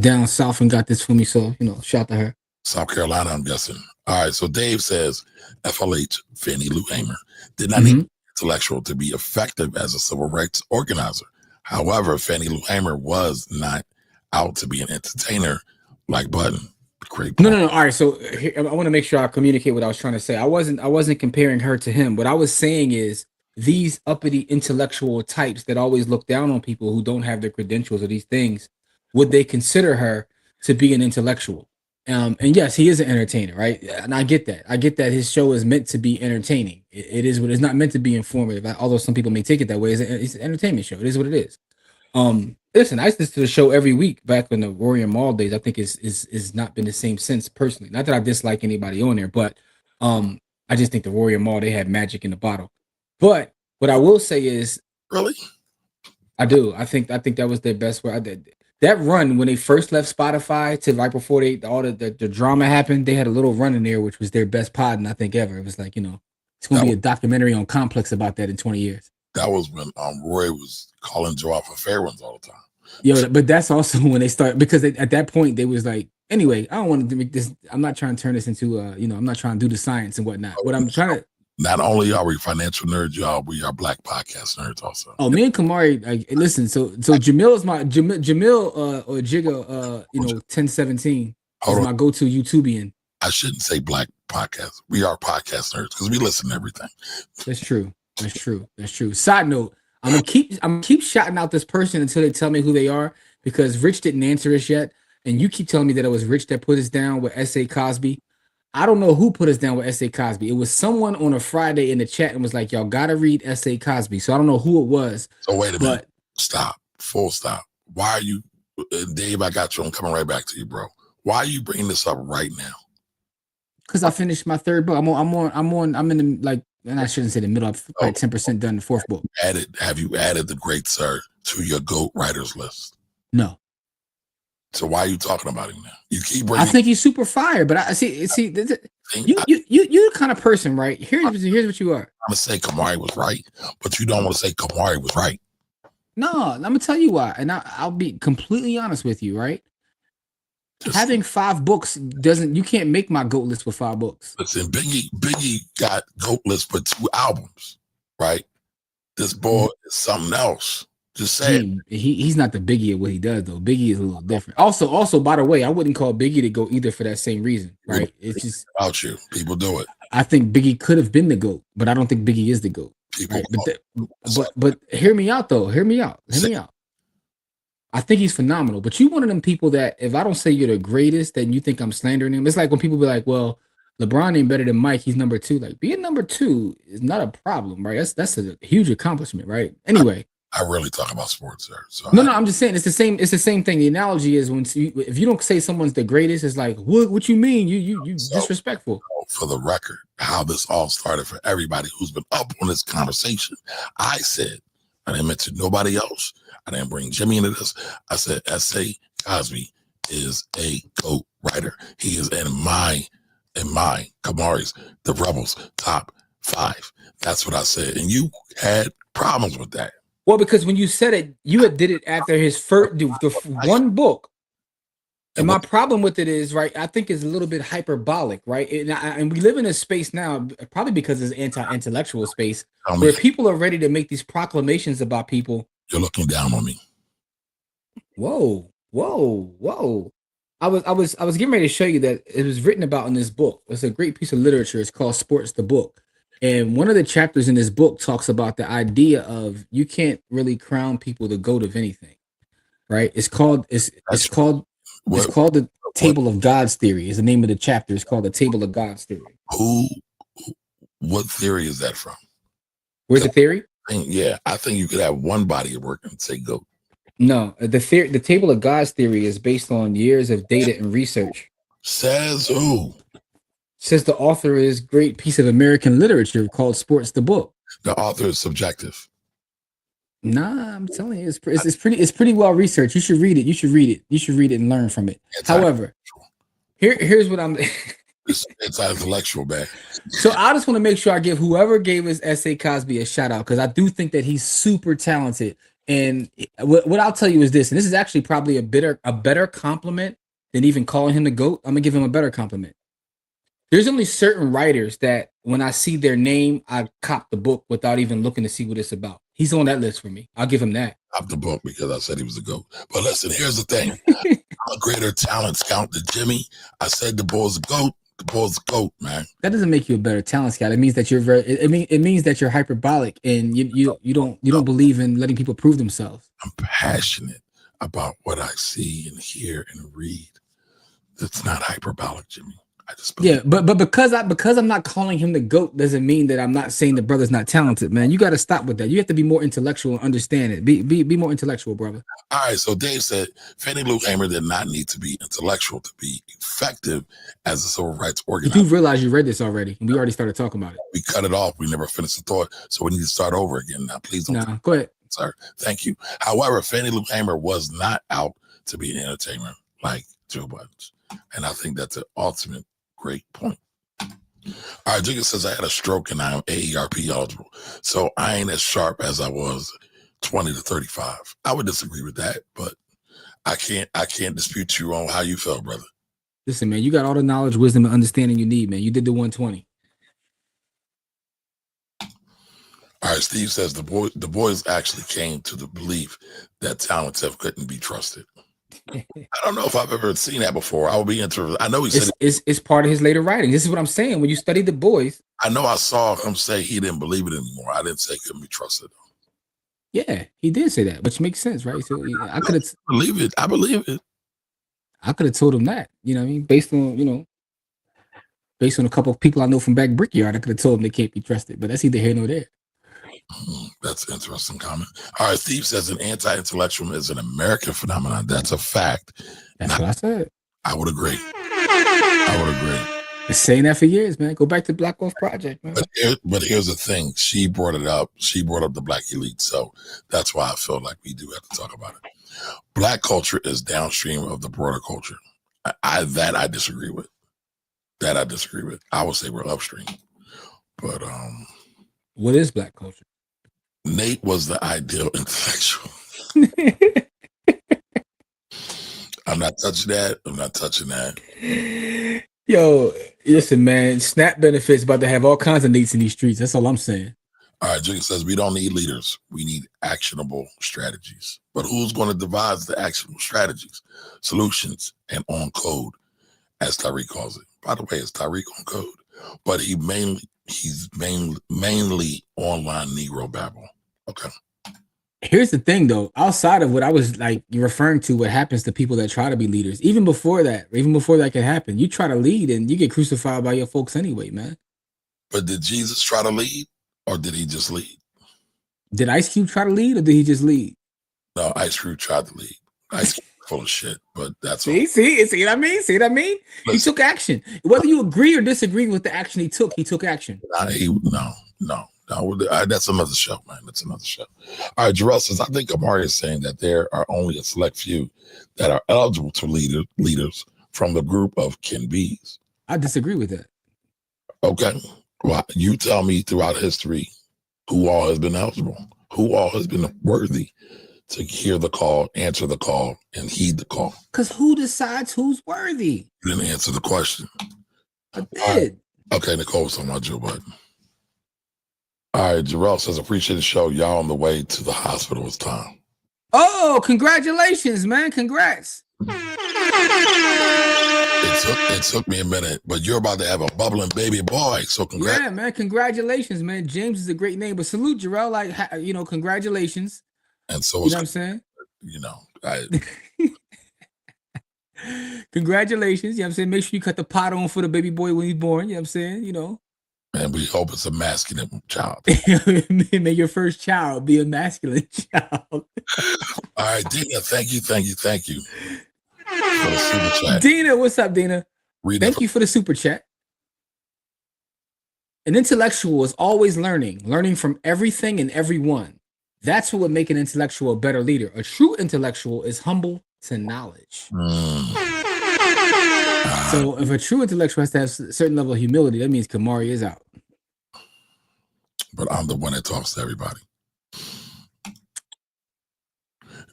down south and got this for me. So shout to her. South Carolina, I'm guessing. All right. So Dave says FLH Fannie Lou Hamer did not need intellectual to be effective as a civil rights organizer. However, Fannie Lou Hamer was not out to be an entertainer like Budden. Great point. No. All right. So here, I want to make sure I communicate what I was trying to say. I wasn't comparing her to him. What I was saying is these uppity intellectual types that always look down on people who don't have the credentials or these things, would they consider her to be an intellectual? And yes, he is an entertainer, right? And I get that. I get that his show is meant to be entertaining. It is what it's not meant to be informative. Although some people may take it that way, it's an entertainment show. It is what it is. Listen, I listen to the show every week back in the Rory and Maul days. I think is not been the same since personally. Not that I dislike anybody on there, but I just think the Royal Mall, they had magic in the bottle. But what I will say is, really, I do. I think that was their best work. That run when they first left Spotify to right before all the drama happened, they had a little run in there, which was their best pod, and I think ever. It was like, it's gonna be a documentary on Complex about that in 20 years. That was when Roy was calling Joe out for fair ones all the time. Yeah, but that's also when they started, because at that point they was like, anyway, I don't want to make this. I'm not trying to turn this into I'm not trying to do the science and whatnot. What I'm trying to. Not only are we financial nerds, y'all, we are black podcast nerds also. Oh, me and Kamari, listen. So Jamil is my Jamil or Jigga, 1017 is my go-to YouTubian. I shouldn't say black podcast. We are podcast nerds because we listen to everything. That's true. Side note, I'm gonna keep shouting out this person until they tell me who they are, because Rich didn't answer us yet, and you keep telling me that it was Rich that put us down with S.A. Cosby. I don't know who put us down with S.A. Cosby. It was someone on a Friday in the chat and was like, y'all gotta read S.A. Cosby. So I don't know who it was. So wait a minute. Stop. Full stop. Why are you, Dave, I got you. I'm coming right back to you, bro. Why are you bringing this up right now? Because I finished my third book. I'm in the, and I shouldn't say the middle. I'm like 10% done the fourth book. Have you added the great sir to your GOAT writers list? No. So why are you talking about him now? You keep bringing. I think he's super fire, but I see. You the kind of person, right? Here's what you are. I'm gonna say Kamari was right, but you don't want to say Kamari was right. No, I'm gonna tell you why, and I'll be completely honest with you, right? Having 5 books you can't make my GOAT list with 5 books. Listen, Biggie got GOAT list for 2 albums, right? This boy is something else. Just saying. He's not the Biggie of what he does, though. Biggie is a little different. Also, by the way, I wouldn't call Biggie the GOAT either for that same reason, right? It's just about you. People do it. I think Biggie could have been the GOAT, but I don't think Biggie is the GOAT. Right? But hear me out, though. Hear me out. I think he's phenomenal. But you one of them people that if I don't say you're the greatest, then you think I'm slandering him. It's like when people be like, well, LeBron ain't better than Mike. He's number 2. Like, being number 2 is not a problem, right? That's a huge accomplishment, right? Anyway. I really talk about sports, sir. So no, I'm just saying it's the same thing. The analogy is if you don't say someone's the greatest, it's like, what you mean? You disrespectful. For the record, how this all started for everybody who's been up on this conversation, I said, I didn't mention nobody else. I didn't bring Jimmy into this. I said S.A. Cosby is a GOAT writer. He is in my Kamari's, the Rebels top 5. That's what I said. And you had problems with that. Well, because when you said it, you did it after his first the one book. And my problem with it is, right, I think it's a little bit hyperbolic, right? And we live in a space now, probably because it's anti-intellectual space, where people are ready to make these proclamations about people. You're looking down on me. Whoa. I was getting ready to show you that it was written about in this book. It's a great piece of literature. It's called Sports the Book. And one of the chapters in this book talks about the idea of you can't really crown people the GOAT of anything, right? It's called the Table of Gods theory. Is the name of the chapter. It's called the Table of Gods theory. What theory is that from? Where's the theory? I think you could have one body of work and say GOAT. No, the Table of Gods theory is based on years of data and research. Says who? Says the author is great piece of American literature called Sports the Book. The author is subjective. Nah, I'm telling you, it's pretty well researched. You should read it. You should read it and learn from it. However, here's what I'm. It's intellectual, man. So I just want to make sure I give whoever gave us S.A. Cosby a shout out, because I do think that he's super talented. And what I'll tell you is this, and this is actually probably a better compliment than even calling him the GOAT. I'm gonna give him a better compliment. There's only certain writers that when I see their name, I cop the book without even looking to see what it's about. He's on that list for me. I'll give him that. Cop the book because I said he was the GOAT. But listen, here's the thing. I'm a greater talent scout than Jimmy. I said the boy's the GOAT. The boy's the GOAT, man. That doesn't make you a better talent scout. It means that you're it means that you're hyperbolic and you don't believe in letting people prove themselves. I'm passionate about what I see and hear and read. That's not hyperbolic, Jimmy. but because I'm not calling him the GOAT doesn't mean that I'm not saying the brother's not talented, man. You got to stop with that. You have to be more intellectual and understand it. Be more intellectual, brother. All right, so Dave said Fannie Lou Hamer did not need to be intellectual to be effective as a civil rights organizer. You do realize you read this already, and we already started talking about it. We cut it off. We never finished the thought, so we need to start over again now. Please don't. No, go ahead. Sir, thank you. However, Fannie Lou Hamer was not out to be an entertainer like Joe Budden, and I think that's an ultimate great point. All right, Jigga says I had a stroke and I'm AARP eligible, so I ain't as sharp as I was 20 to 35. I would disagree with that, but I can't dispute you on how you felt, brother. Listen, man, you got all the knowledge, wisdom, and understanding you need, man. You did the 120. All right, Steve says the boys actually came to the belief that talented couldn't be trusted. I don't know if I've ever seen that before. I would be interested. I know he said it's part of his later writing. This is what I'm saying. When you study the boys, I know I saw him say he didn't believe it anymore. I didn't say it couldn't be trusted. Yeah, he did say that, which makes sense, right? So I could have believe it. I believe it. I could have told him that, you know what I mean? Based on a couple of people I know from back Brickyard, I could have told him they can't be trusted, but that's either here nor there. That's an interesting comment. All right, Steve says an anti-intellectual is an American phenomenon. That's a fact. That's what I said. I would agree. Been saying that for years, man. Go back to Black Wealth Project, man. But here's the thing. She brought it up. She brought up the Black elite. So that's why I feel like we do have to talk about it. Black culture is downstream of the broader culture. I disagree with. I would say we're upstream. But what is Black culture? Nate was the ideal intellectual. I'm not touching that. Yo, listen, man. SNAP benefits about to have all kinds of Nates in these streets. That's all I'm saying. All right, Jigga says we don't need leaders. We need actionable strategies. But who's going to devise the actionable strategies, solutions, and on code, as Tariq calls it? By the way, it's Tariq on code, but he's mainly online Negro babble. Okay. Here's the thing, though. Outside of what I was like referring to, what happens to people that try to be leaders, even before that can happen, you try to lead and you get crucified by your folks anyway, man. But did Jesus try to lead, or did he just lead? Did Ice Cube try to lead, or did he just lead? No, Ice Cube tried to lead. Ice Cube full of shit, but that's see what I mean? See what I mean? Listen, he took action. Whether you agree or disagree with the action he took action. No. That's another show, man. That's another show. All right, Jarrell says, I think Amari is saying that there are only a select few that are eligible to leaders from the group of Ken B's. I disagree with that. Okay. Well, you tell me throughout history who all has been eligible, who all has been worthy to hear the call, answer the call, and heed the call. Because who decides who's worthy? You didn't answer the question. I did. Right. Okay, Nicole's talking about Joe Budden. All right, Jarrell says, appreciate the show. Y'all on the way to the hospital. It's time. Oh, congratulations, man. Congrats. It took me a minute, but you're about to have a bubbling baby boy. So congrats. Yeah, man. Congratulations, man. James is a great name, but salute, Jarrell. Like, congratulations. And so you know what I'm saying? Congratulations. You know what I'm saying? Make sure you cut the pot on for the baby boy when he's born. You know what I'm saying? And we hope it's a masculine child. May your first child be a masculine child. All right, Dina, thank you. For the super chat. Dina, what's up, Dina? Thank you for the super chat. An intellectual is always learning from everything and everyone. That's what would make an intellectual a better leader. A true intellectual is humble to knowledge. So if a true intellectual has to have a certain level of humility, that means Kamari is out. But I'm the one that talks to everybody.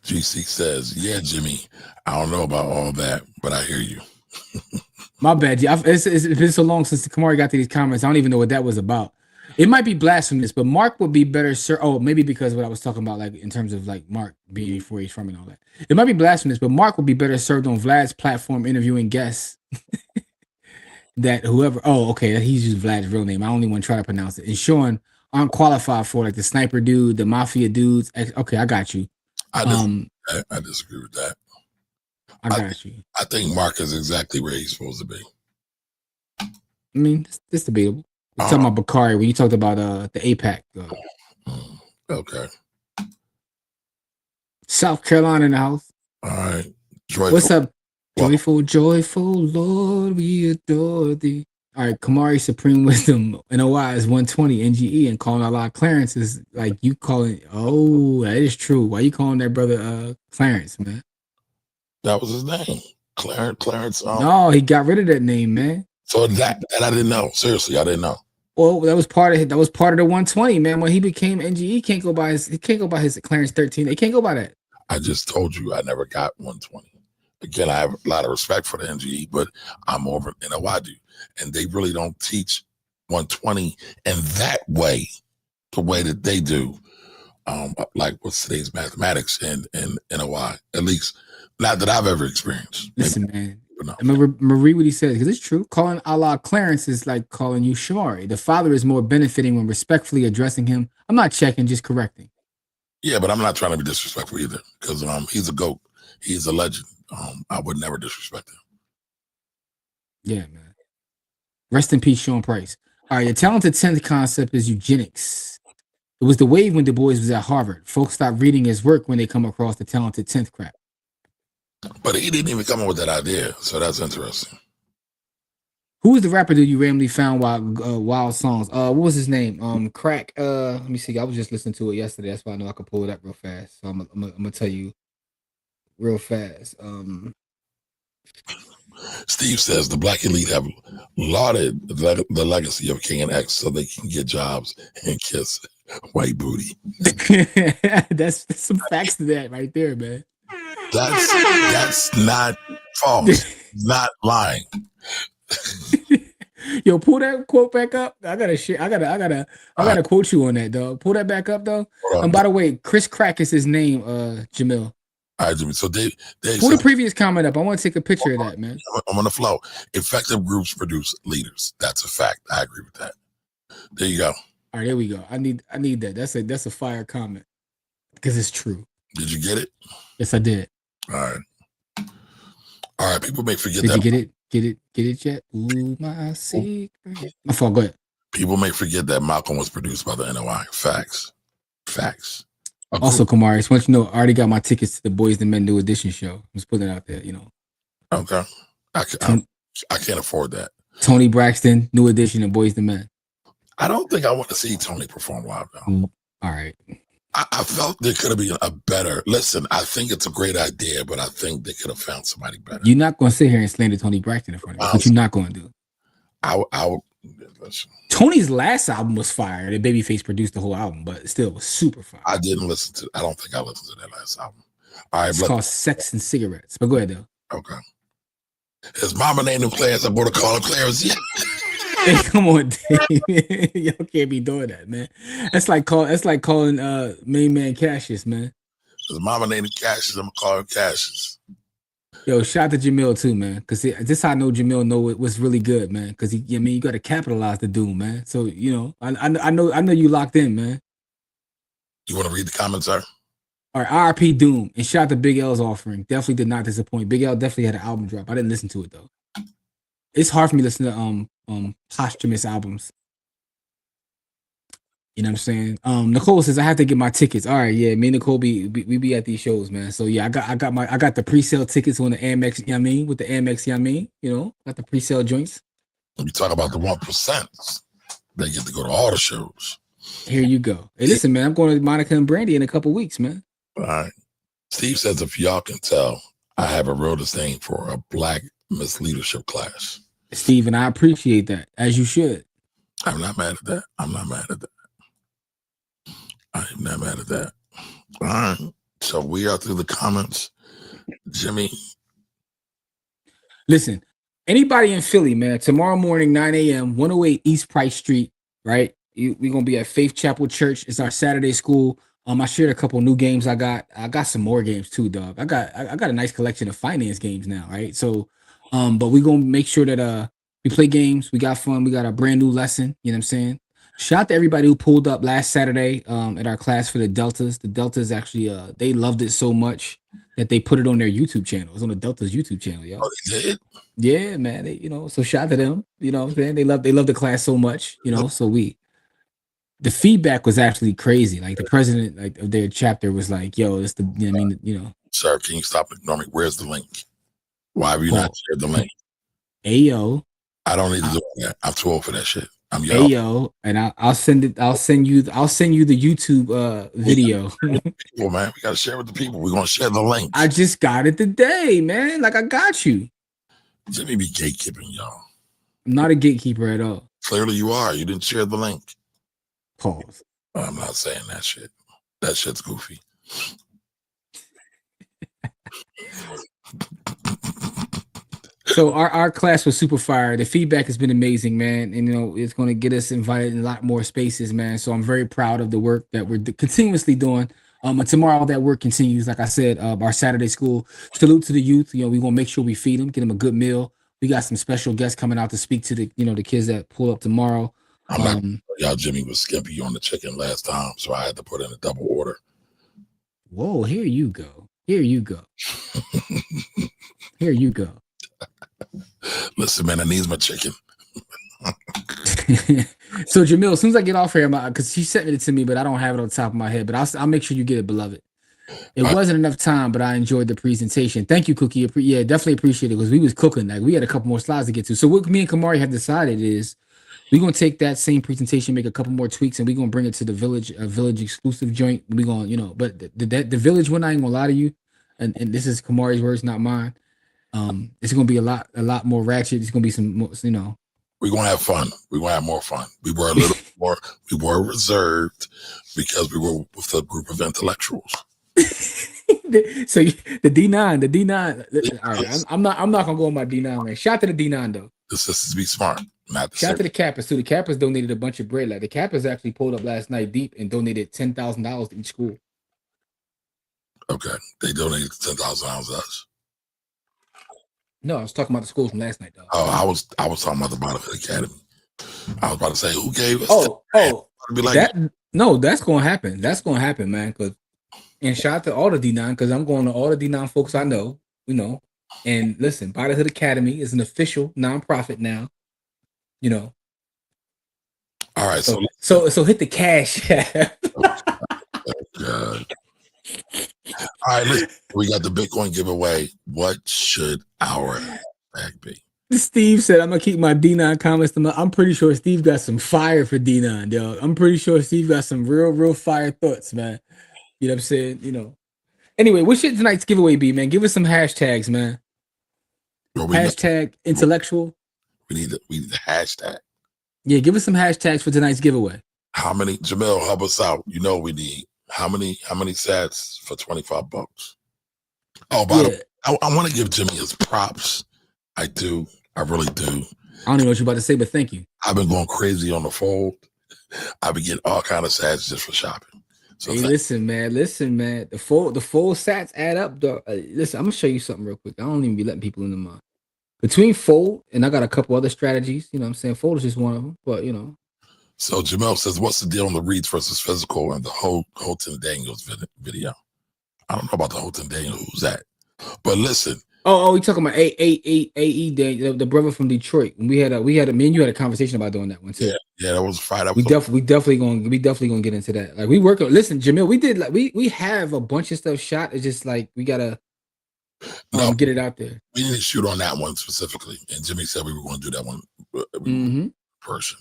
GC says, yeah, Jimmy, I don't know about all that, but I hear you. My bad. It's been so long since Kamari got to these comments. I don't even know what that was about. It might be blasphemous, but Mark would be better, sir. Oh, maybe because of what I was talking about, like in terms of like Mark being before he's from and all that. It might be blasphemous, but Mark would be better served on Vlad's platform interviewing guests. That whoever, he's used Vlad's real name. I only want to try to pronounce it. And Sean aren't qualified for like the sniper dude, the mafia dudes. Okay, I got you. I disagree with that. I got you. I think Mark is exactly where he's supposed to be. I mean, it's debatable. You're talking about Bakari when you talked about the APAC. Okay. South Carolina in the house. All right. Joyful. What's up? Joyful, joyful, Lord, we adore thee. All right, Kamari Supreme Wisdom NOI is 120 NGE, and calling a lot of Clarence is like you calling. Oh, that is true. Why you calling that brother Clarence, man? That was his name, Clarence. No, he got rid of that name, man. So that I didn't know. Seriously, I didn't know. Well, that was part of the 120, man. When he became NGE, he can't go by his Clarence 13. They can't go by that. I just told you I never got 120. Again, I have a lot of respect for the NGE, but I'm over NOI do. And they really don't teach 120 in that way, the way that they do, like what's today's mathematics and NOI, at least not that I've ever experienced. Listen, man. I'm gonna read what he says because it's true. Calling Allah Clarence is like calling you Shamari. The father is more benefiting when respectfully addressing him. I'm not checking, just correcting. Yeah, but I'm not trying to be disrespectful either because he's a GOAT. He's a legend. I would never disrespect him. Yeah, man. Rest in peace, Sean Price. All right, your talented 10th concept is eugenics. It was the wave when Du Bois was at Harvard. Folks stopped reading his work when they come across the talented 10th crap. But he didn't even come up with that idea, so that's interesting. Who was the rapper that you randomly found wild songs? What was his name? Crack. Let me see. I was just listening to it yesterday. That's why I know I could pull it up real fast. So I'm gonna tell you real fast. Steve says the black elite have lauded the legacy of King and X so they can get jobs and kiss white booty. That's some facts to that right there, man. That's not false. Not lying. Yo, pull that quote back up. I gotta quote you on that, dog. Pull that back up, though. And by the way, Chris Crack is his name, Jamil. All right, Jimmy. So Dave pull the previous comment up. I want to take a picture of that, man. I'm on the flow. Effective groups produce leaders. That's a fact. I agree with that. There you go. All right, there we go. I need that. That's a fire comment because it's true. Did you get it? Yes, I did. All right. People may forget Did that. You get it yet? Ooh, my secret. My fault. Go ahead. People may forget that Malcolm was produced by the NOI. Facts. Also, Kamari, just want you to know, I already got my tickets to the Boys and Men New Edition show. I'm just putting it out there, Okay. I can't afford that. Tony Braxton, New Edition, and Boys and Men. I don't think I want to see Tony perform live, though. All right. I felt there could have been a better. Listen, I think it's a great idea, but I think they could have found somebody better. You're not going to sit here and slander Tony Braxton in front of me. What you're not going to do. I would. Listen. Tony's last album was fire. The Babyface produced the whole album, but still it was super fire. I didn't listen to. I don't think I listened to that last album. All right, it's called Sex and Cigarettes. But go ahead, though. Okay. His mama named him Clarence. I'm going to call him Clarence. Yeah. Hey, come on, Dave. Y'all can't be doing that, man. That's like calling main man Cassius, man. His mama named him Cassius. I'm gonna call him Cassius. Yo, shout out to Jamil too, man. Because this how I know Jamil know it was really good, man. Because you got to capitalize the doom, man. So I know you locked in, man. You want to read the comments, sir? All right, RP Doom and shout out to Big L's offering. Definitely did not disappoint. Big L definitely had an album drop. I didn't listen to it though. It's hard for me to listen to posthumous albums. You know what I'm saying? Nicole says I have to get my tickets. All right, yeah, me and Nicole we be at these shows, man. So yeah, I got the pre-sale tickets on the Amex, you know what I mean? With the Amex, you know what I mean? Got the pre-sale joints. When you talk about the 1%, they get to go to all the shows. Here you go. Hey, listen, man, I'm going to Monica and Brandy in a couple weeks, man. All right. Steve says if y'all can tell, I have a real disdain for a black Miss Leadership class. Steve, and I appreciate that, as you should. I'm not mad at that. I'm not mad at that. All right. So we are through the comments. Jimmy. Listen, anybody in Philly, man, tomorrow morning, 9 a.m., 108 East Price Street, right? We're going to be at Faith Chapel Church. It's our Saturday school. I shared a couple new games I got some more games too, dog. I got a nice collection of finance games now, right? So, but we're going to make sure that we play games. We got fun. We got a brand new lesson. You know what I'm saying? Shout out to everybody who pulled up last Saturday at our class for the Deltas. The Deltas actually they loved it so much that they put it on their YouTube channel. It was on the Deltas YouTube channel, yo. Oh, they did? Yeah, man. They, so shout out to them. You know what I'm saying? They love the class so much, so the feedback was actually crazy. Like the president of their chapter was like, yo, it's the Sir, can you stop ignoring me? Where's the link? Why have you not shared the link? Ayo. I don't need to do that. I'm too old for that shit. I'm young. Ayo, and I'll send it. I'll send you the YouTube video. People, man, we gotta share with the people. We're gonna share the link. I just got it today, man. Like I got you. Jimmy be gatekeeping, y'all. I'm not a gatekeeper at all. Clearly you are. You didn't share the link. Pause. I'm not saying that shit. That shit's goofy. So our class was super fire. The feedback has been amazing, man. And it's going to get us invited in a lot more spaces, man. So I'm very proud of the work that we're continuously doing. And tomorrow that work continues. Like I said, our Saturday school. Salute to the youth. We want to make sure we feed them, get them a good meal. We got some special guests coming out to speak to the kids that pull up tomorrow. Y'all, Jimmy was skimpy on the chicken last time, so I had to put in a double order. Whoa, here you go. Here you go. Here you go. Listen, man, I need my chicken. So Jamil, as soon as I get off here, because she sent it to me, but I don't have it on top of my head. But I'll make sure you get it, beloved. It wasn't enough time, but I enjoyed the presentation. Thank you, Cookie. Yeah, definitely appreciate it because we was cooking. Like we had a couple more slides to get to. So what me and Kamari have decided is we're gonna take that same presentation, make a couple more tweaks, and we're gonna bring it to the village, a village exclusive joint. We're gonna, but the village one, I ain't gonna lie to you, and this is Kamari's words, not mine. It's gonna be a lot more ratchet. It's gonna be some more, We're gonna have fun. We're gonna have more fun. We were a little more. We were reserved because we were with a group of intellectuals. So the D9. All right, I'm not gonna go on my D9, man. Shout out to the D9 though. The sisters be smart. Shout out to the Kappas too. The Kappas donated a bunch of bread. Like the Kappas actually pulled up last night deep and donated $10,000 to each school. Okay, they donated $10,000 to us. No, I was talking about the schools from last night, though. Oh, I was talking about the Bonneville Academy. I was about to say, who gave us? Be like, that's gonna happen. That's gonna happen, man. And shout out to all the D9 because I'm going to all the D9 folks I know. And listen, Bonneville Academy is an official nonprofit now. All right, so hit the cash. God. All right, listen, we got the Bitcoin giveaway. What should our bag be? Steve said, I'm going to keep my D9 comments. I'm pretty sure Steve got some fire for D9, yo. I'm pretty sure Steve got some real fire thoughts, man. You know what I'm saying? Anyway, what should tonight's giveaway be, man? Give us some hashtags, man. Hashtag intellectual. We need the hashtag. Yeah, give us some hashtags for tonight's giveaway. How many? Jamil, help us out. We need how many sats for $25? Oh, by the way, I want to give Jimmy his props. I do. I really do. I don't even know what you're about to say, but thank you. I've been going crazy on the fold. I've been getting all kind of sats just for shopping. So hey, listen, man. The full sats add up, though. Listen, I'm gonna show you something real quick. I don't even be letting people in the mind. Between fold and I got a couple other strategies. You know what I'm saying? Fold is just one of them, but So Jamel says, what's the deal on the reads versus physical and the Houghton Daniels video? I don't know about the Houghton Daniels. Who's that? But listen. Oh, we talking about AE Daniel, the brother from Detroit. Me and you had a conversation about doing that one too. Yeah, that was Friday. We definitely gonna get into that. Like we work on. Listen, Jamil, we did we have a bunch of stuff shot. It's just like we gotta get it out there. We didn't shoot on that one specifically, and Jimmy said we were going to do that one person.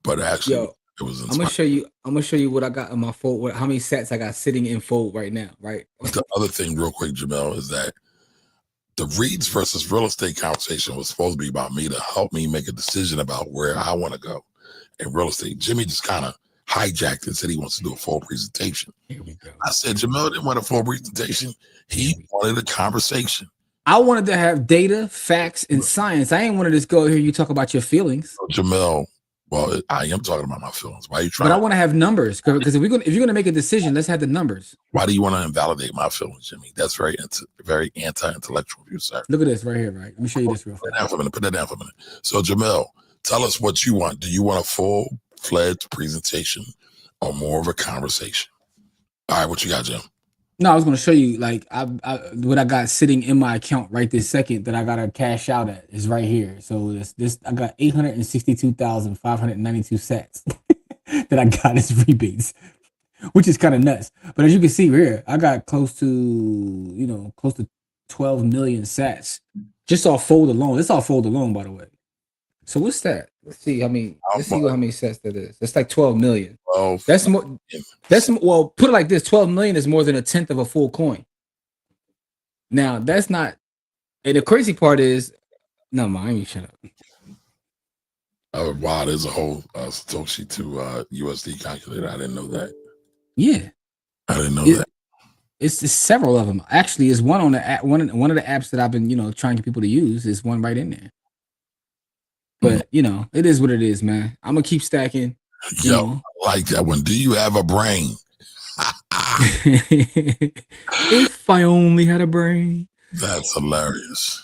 But actually, it was inspiring. I'm gonna show you what I got in my fold. How many sets I got sitting in fold right now? Right. The other thing, real quick, Jamel, is that the reads versus real estate conversation was supposed to be about me to help me make a decision about where I want to go in real estate. Jimmy just kind of hijacked and said he wants to do a full presentation. Here we go. I said, Jamel didn't want a full presentation. He wanted a conversation. I wanted to have data, facts, and science. I ain't want to just go here. You talk about your feelings. So, Jamel, well, I am talking about my feelings. Why are you trying? But I want to have numbers because if you're gonna make a decision, let's have the numbers. Why do you want to invalidate my feelings, Jimmy? That's very anti-intellectual of you, sir. Look at this right here, right? Let me show you this real fast. Put that down for a minute. So, Jamel, tell us what you want. Do you want a full full-fledged presentation or more of a conversation. All right, what you got, Jim? No, I was going to show you like what I got sitting in my account right this second that I got to cash out at is right here. So this I got 862,592 sats that I got as rebates, which is kind of nuts. But as you can see here, I got close to 12 million sats just off fold alone. It's all fold alone, by the way. So what's that? Let's see how many. Let's see how many sets that is. It's like 12 million. That's more. Well, put it like this: 12 million is more than a tenth of a full coin. Now that's not. And the crazy part is, no, man, you shut up. Wow, there's a whole Satoshi to USD calculator. I didn't know that. Yeah, I didn't know that. It's several of them. Actually, it's one on the app, one of the apps that I've been trying to get people to use. Is one right in there. But it is what it is, man. I'm gonna keep stacking. Yo, I like that one. Do you have a brain? If I only had a brain. That's hilarious.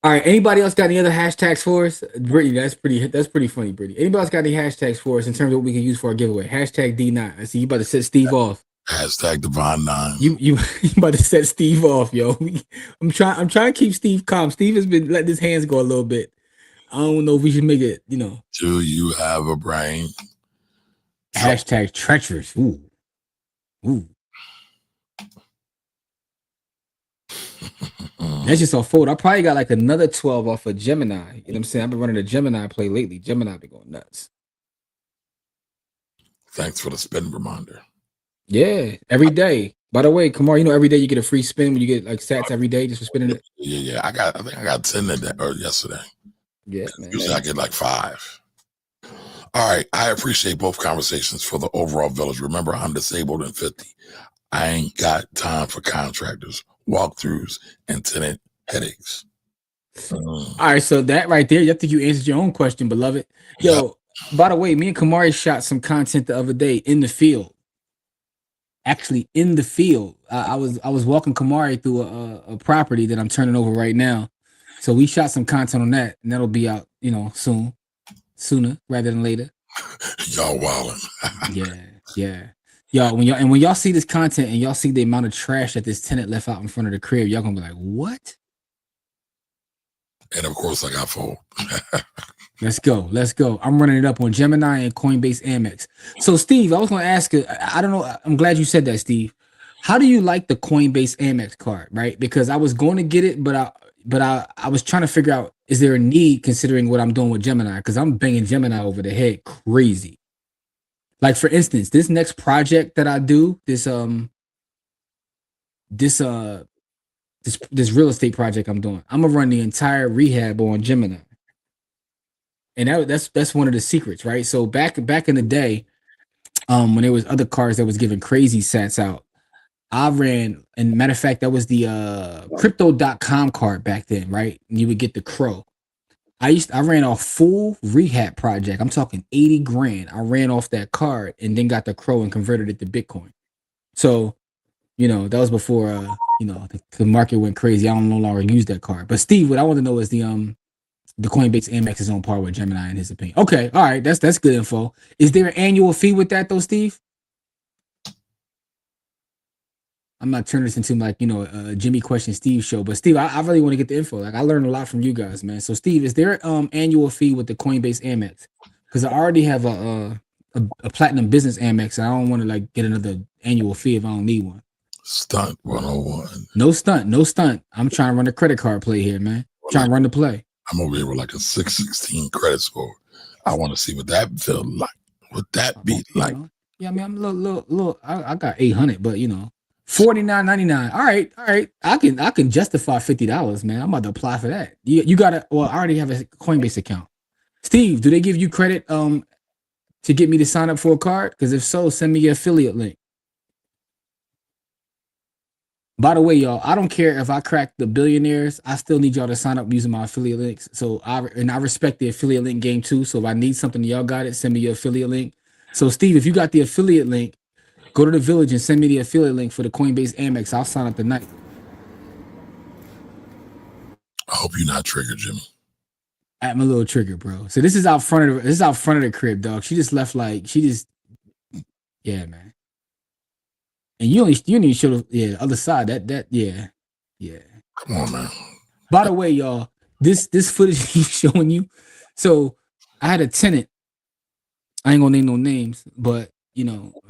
All right. Anybody else got any other hashtags for us? Brittany, that's pretty funny, Brittany. Anybody else got any hashtags for us in terms of what we can use for our giveaway? Hashtag D9. I see you about to set Steve off. Hashtag Divine 9. You about to set Steve off, yo. I'm trying to keep Steve calm. Steve has been letting his hands go a little bit. I don't know if we should make it, Do you have a brain? Hashtag treacherous. Ooh. That's just off fold. I probably got like another 12 off of Gemini. You know what I'm saying? I've been running a Gemini play lately. Gemini been going nuts. Thanks for the spin reminder. Yeah, every day. By the way, Kamar, every day you get a free spin when you get like sats every day just for spinning it. Yeah. I think I got 10 today or yesterday. Yeah, man. Usually I get like 5. All right. I appreciate both conversations for the overall village. Remember, I'm disabled and 50. I ain't got time for contractors, walkthroughs, and tenant headaches. All right. So that right there, I think you answered your own question, beloved. Yo, by the way, me and Kamari shot some content the other day in the field. Actually, in the field. I was walking Kamari through a property that I'm turning over right now. So we shot some content on that, and that'll be out, sooner rather than later. Y'all wildin'. Yeah. Y'all, when y'all see this content and y'all see the amount of trash that this tenant left out in front of the crib, y'all gonna be like, what? And of course, I got full. Let's go. I'm running it up on Gemini and Coinbase Amex. So, Steve, I was gonna ask you, I don't know. I'm glad you said that, Steve. How do you like the Coinbase Amex card, right? Because I was going to get it, but I was trying to figure out, is there a need considering what I'm doing with Gemini? Because I'm banging Gemini over the head crazy. Like, for instance, this next project that I do, this real estate project I'm doing, I'm gonna run the entire rehab on Gemini. And that's one of the secrets, right? So back in the day, when there was other cards that was giving crazy sats out, I ran, and matter of fact, that was the crypto.com card back then, right? And you would get the crow. I ran a full rehab project. I'm talking 80 grand. I ran off that card and then got the crow and converted it to Bitcoin. So, that was before the market went crazy. I don't no longer use that card. But Steve, what I want to know is the Coinbase Amex is on par with Gemini in his opinion. Okay, all right, that's good info. Is there an annual fee with that though, Steve? I'm not turning this into like, a Jimmy Question Steve show, but Steve, I really want to get the info. Like, I learned a lot from you guys, man. So Steve, is there annual fee with the Coinbase Amex? Because I already have a platinum business Amex, and I don't want to like get another annual fee if I don't need one. Stunt 101. No stunt. I'm trying to run a credit card play here, man. Trying to run the play. I'm over here with like a 616 credit score. I want to see what that feel like. What that be like? Yeah, I mean, I'm a little. I got 800, but $49.99. All right. I can justify $50, man. I'm about to apply for that. You gotta. Well, I already have a Coinbase account. Steve, do they give you credit to get me to sign up for a card? Because if so, send me your affiliate link. By the way, y'all, I don't care if I crack the billionaires. I still need y'all to sign up using my affiliate links. So I respect the affiliate link game too. So if I need something, y'all got it. Send me your affiliate link. So Steve, if you got the affiliate link, go to the village and send me the affiliate link for the Coinbase Amex. I'll sign up tonight. I hope you're not triggered, Jimmy. I'm a little triggered, bro. So this is out front of the crib, dog. She just left yeah, man. And you didn't even show the other side. Yeah. Come on, man. By the way, y'all, this footage he's showing you. So I had a tenant. I ain't gonna name no names, but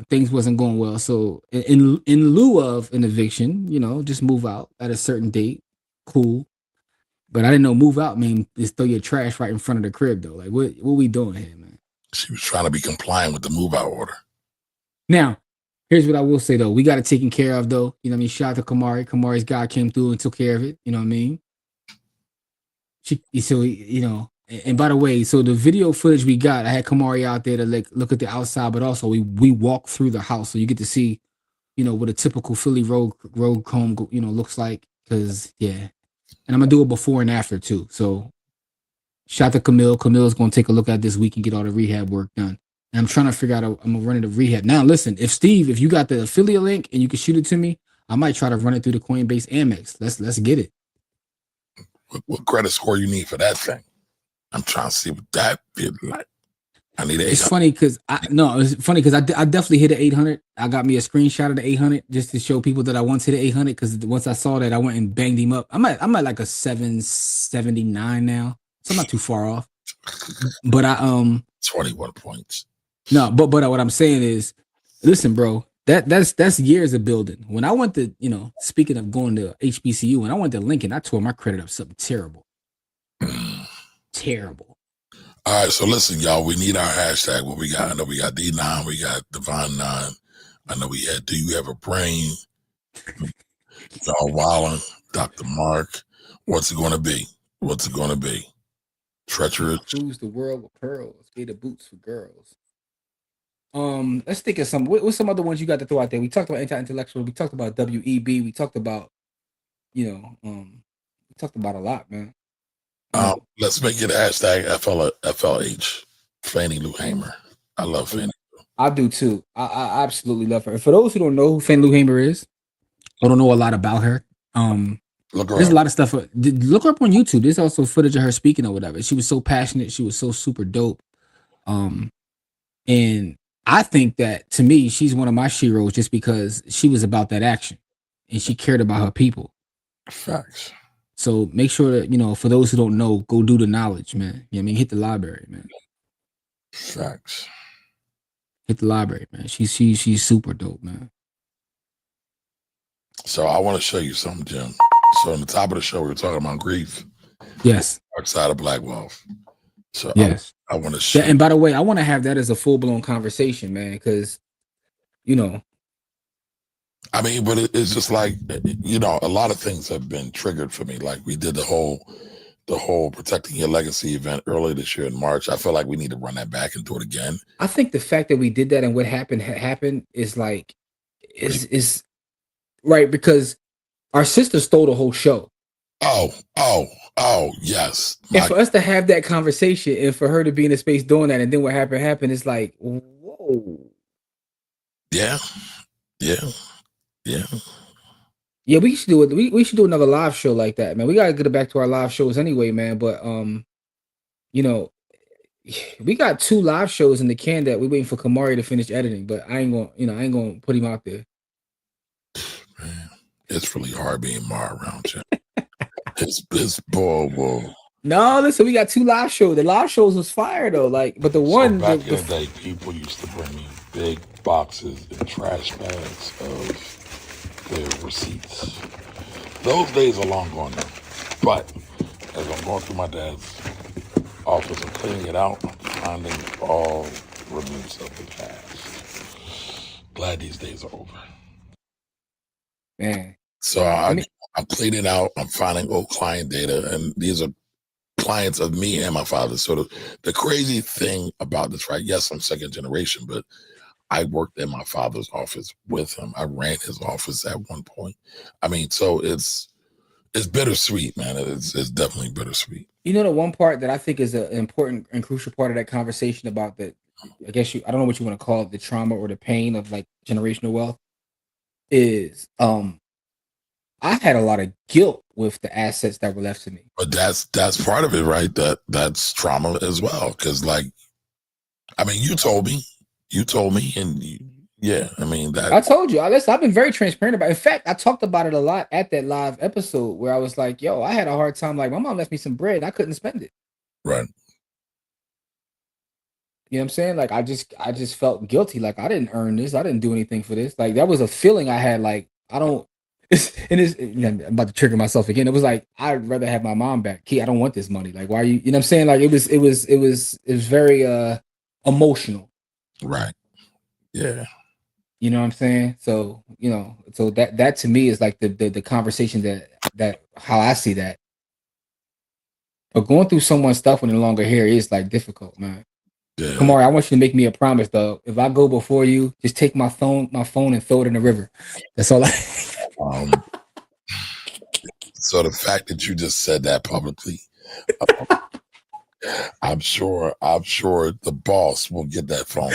things wasn't going well. So in lieu of an eviction, just move out at a certain date. Cool. But I didn't know move out mean just throw your trash right in front of the crib though. Like what we doing here, man? She was trying to be compliant with the move out order. Now, here's what I will say though. We got it taken care of though. You know what I mean? Shout out to Kamari. Kamari's guy came through and took care of it. You know what I mean? And by the way, so the video footage we got, I had Kamari out there to look at the outside, but also we walked through the house. So you get to see, what a typical Philly road home, looks like. Cause yeah. And I'm gonna do it before and after too. So shout out to Camille. Camille's gonna take a look at this week and get all the rehab work done. And I'm trying to figure out I'm gonna run it a rehab. Now listen, if you got the affiliate link and you can shoot it to me, I might try to run it through the Coinbase Amex. Let's get it. What credit score you need for that thing? I'm trying to see what that feels like. I need an 800. It's funny because I definitely hit an 800. I got me a screenshot of the 800 just to show people that I once hit an 800. Because once I saw that, I went and banged him up. I'm at like a 779 now, so I'm not too far off. But 21 points. No, but what I'm saying is, listen, bro, that's years of building. When I went to speaking of going to HBCU, when I went to Lincoln, I tore my credit up something terrible. Terrible. All right, so listen, y'all, we need our hashtag. What we got? I know we got D9, we got Divine 9. I know we had Do You Have a Brain? Y'all Wallen, Dr. Mark. What's it going to be? Treacherous. Cruise the world with pearls. Gator boots for girls. Let's think of some. What's some other ones you got to throw out there? We talked about anti-intellectual. We talked about WEB. We talked about, we talked about a lot, man. Let's make it hashtag FLH, Fannie Lou Hamer. I love Fannie Lou. I do too. I absolutely love her. And for those who don't know who Fannie Lou Hamer is, or don't know a lot about her, there's a lot of stuff. Look her up on YouTube. There's also footage of her speaking or whatever. She was so passionate. She was so super dope. And I think that to me, she's one of my sheroes just because she was about that action and she cared about her people. Facts. So make sure that, for those who don't know, go do the knowledge, man. Hit the library, man. Facts. Hit the library, man. She's super dope, man. So I want to show you something, Jim. So on the top of the show, we were talking about grief. Yes. Dark side of Black wealth. So yes. I want to show. And by the way, I want to have that as a full-blown conversation, man, because, I mean, but it's just like, a lot of things have been triggered for me. Like we did the whole Protecting Your Legacy event earlier this year in March. I feel like we need to run that back and do it again. I think the fact that we did that and what happened is like, is right, because our sister stole the whole show. Oh, yes. And for us to have that conversation and for her to be in the space doing that and then what happened, it's like, whoa. Yeah. Yeah, we should do it. We should do another live show like that, man. We gotta get it back to our live shows anyway, man. But we got 2 live shows in the can that we're waiting for Kamari to finish editing. But I ain't gonna put him out there. Man, it's really hard being Mar around you. It's whoa. No, listen, we got 2 live shows. The live shows was fire though. But the one back in the day, people used to bring me big boxes and trash bags of their receipts. Those days are long gone now. But as I'm going through my dad's office and cleaning it out, I'm finding all remnants of the past. Glad these days are over. Man. So I'm cleaning out, I'm finding old client data, and these are clients of me and my father. So the crazy thing about this, right? Yes, I'm second generation, but I worked in my father's office with him. I ran his office at one point. I mean, so it's bittersweet, man. It's definitely bittersweet. The one part that I think is an important and crucial part of that conversation about that, I guess I don't know what you want to call it, the trauma or the pain of like generational wealth, is I had a lot of guilt with the assets that were left to me. But that's part of it, right? That's trauma as well. Because, like, I mean, you told me, and yeah, I mean that. I told you. I've been very transparent about it. In fact, I talked about it a lot at that live episode where I was like, "Yo, I had a hard time. Like, my mom left me some bread, and I couldn't spend it." Right. You know what I'm saying? Like, I just felt guilty. Like, I didn't earn this. I didn't do anything for this. Like, that was a feeling I had. Like, I don't. I'm about to trigger myself again. It was like, I'd rather have my mom back. Key, I don't want this money. Like, why are you? You know what I'm saying? Like, it was very emotional. Right. Yeah. You know what I'm saying? So, so that to me is like the conversation that how I see that. But going through someone's stuff when they're no longer here is like difficult, man. Yeah. Kamari, I want you to make me a promise though. If I go before you, just take my phone and throw it in the river. That's all I So the fact that you just said that publicly, I'm sure the boss will get that phone.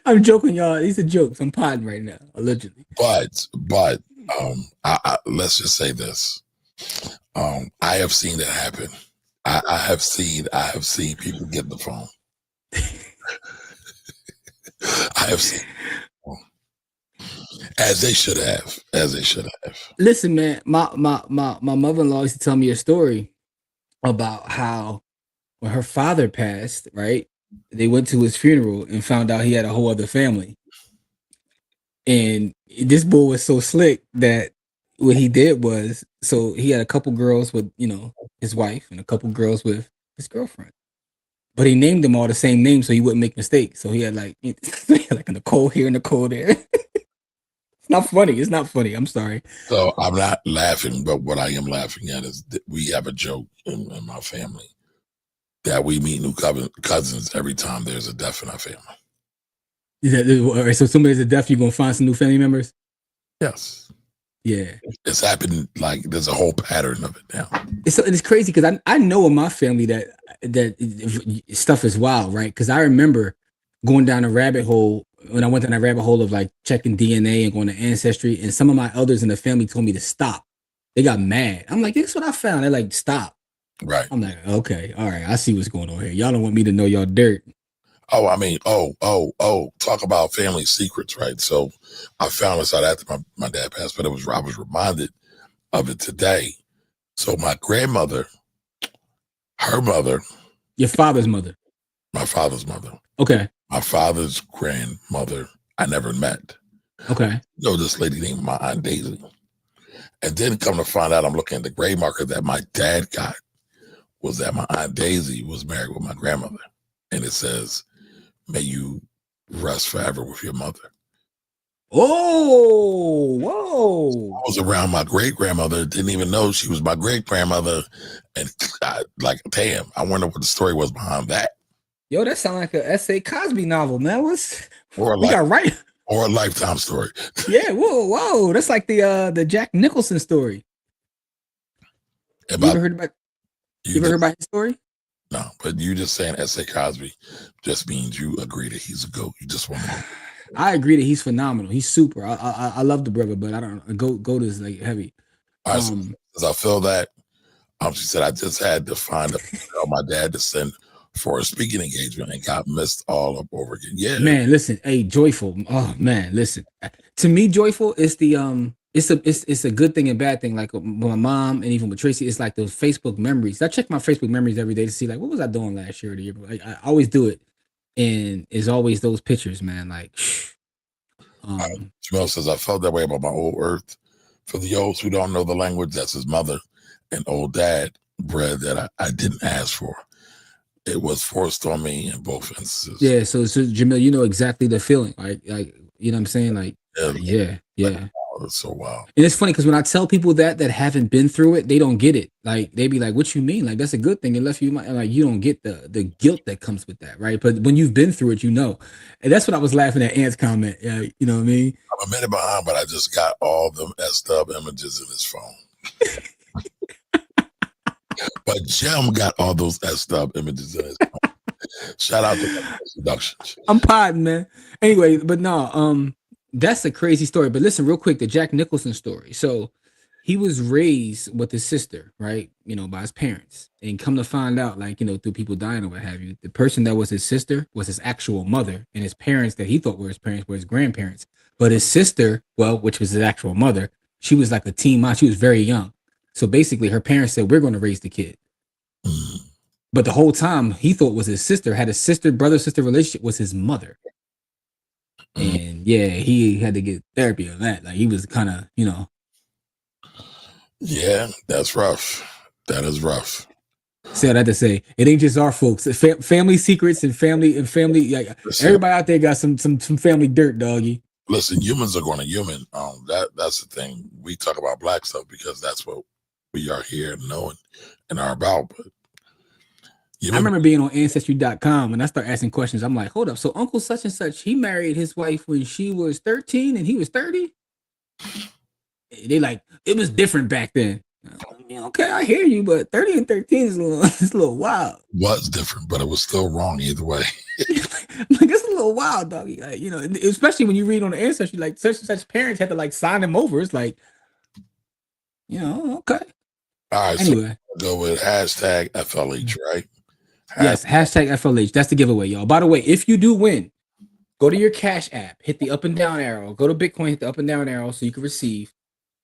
I'm joking, y'all. These are jokes. I'm podding right now, allegedly. But let's just say this. I have seen it happen. I have seen people get the phone. I have seen, as they should have. Listen, man, my mother-in-law used to tell me a story about how when her father passed, right? They went to his funeral and found out he had a whole other family. And this boy was so slick that what he did was, so he had a couple girls with, his wife and a couple girls with his girlfriend. But he named them all the same name so he wouldn't make mistakes. So he had like a Nicole here, Nicole there. It's not funny. I'm sorry. So I'm not laughing, but what I am laughing at is that we have a joke in my family that we meet new cousins every time there's a death in our family. All right, so somebody's a death, you're gonna find some new family members? Yes. Yeah. It's happened, like there's a whole pattern of it now. It's crazy because I know in my family that stuff is wild, right? Because I remember going down a rabbit hole when I went down that rabbit hole of like checking DNA and going to Ancestry, and some of my elders in the family told me to stop. They got mad. I'm like, this is what I found. They're like, stop. Right. I'm like, okay, all right, I see what's going on here. Y'all don't want me to know y'all dirt. Oh, I mean, talk about family secrets, right? So I found this out after my dad passed, but I was reminded of it today. So my grandmother, her mother. Your father's mother. My father's mother. Okay. My father's grandmother, I never met. Okay. This lady named my Aunt Daisy. And then come to find out, I'm looking at the grave marker that my dad got was that my Aunt Daisy was married with my grandmother. And it says, may you rest forever with your mother. Oh, whoa. I was around my great-grandmother, didn't even know she was my great-grandmother. And damn, I wonder what the story was behind that. Yo, that sounds like a S.A. Cosby novel, man. Or a Lifetime story. Yeah, whoa. That's like the Jack Nicholson story. You ever heard about his story? No, but you just saying S.A. Cosby just means you agree that he's a GOAT. You just want to. I agree that he's phenomenal. He's super. I love the brother, but I don't GOAT is like heavy. As I feel that, she said I just had to find my dad to send for a speaking engagement and got missed all up over again. Yeah, man. Listen, hey, Joyful. Oh man, listen. To me, Joyful is the It's a good thing and bad thing. Like with my mom and even with Tracy, it's like those Facebook memories. I check my Facebook memories every day to see like what was I doing last year or the year. Like, I always do it, and it's always those pictures, man. Like, Jamel says I felt that way about my old Earth. For the olds who don't know the language, that's his mother and old dad bread that I didn't ask for. It was forced on me in both instances. Yeah, so Jamil, you know exactly the feeling. Like you know what I'm saying? Like, yeah. It's so wild. And it's funny because when I tell people that haven't been through it, they don't get it. Like they be like, "What you mean? Like that's a good thing." Unless you like you don't get the guilt that comes with that, right? But when you've been through it, you know. And that's what I was laughing at Ant's comment. You know what I mean? I'm a minute behind, but I just got all them S-Dub images in his phone. But Jem got all those S-Dub images in his phone. Shout out to Productions. I'm podding, man. Anyway, but no, That's a crazy story. But listen, real quick, the Jack Nicholson story. So he was raised with his sister, right? You know, by his parents. And come to find out, like, you know, through people dying or what have you, the person that was his sister was his actual mother, and his parents that he thought were his parents were his grandparents. But his sister, well, which was his actual mother, she was like a teen mom. She was very young. So basically, her parents said, "We're going to raise the kid." But the whole time he thought was his sister, had a sister, brother, sister relationship, was his mother. And yeah, he had to get therapy on that. Like he was kind of, you know. Yeah, that's rough. That is rough. Said I had to say, it ain't just our folks. Family secrets and family. Like everybody out there got some family dirt, doggy. Listen, humans are going to human. That's the thing. We talk about black stuff because that's what we are here knowing and are about. But I remember being on Ancestry.com and I start asking questions. I'm like, hold up. So Uncle such and such, he married his wife when she was 13 and he was 30? They like, it was different back then. I mean, okay, I hear you, but 30 and 13 is a little wild. Was different, but it was still wrong either way. Like it's a little wild, doggy. Like, you know, especially when you read on the Ancestry, like such and such parents had to like sign them over. It's like, you know, okay. All right, anyway, so go with hashtag FLH, right? Yes, hashtag FLH. That's the giveaway, y'all. By the way, if you do win, go to your Cash app, hit the up and down arrow, go to Bitcoin, hit the up and down arrow so you can receive.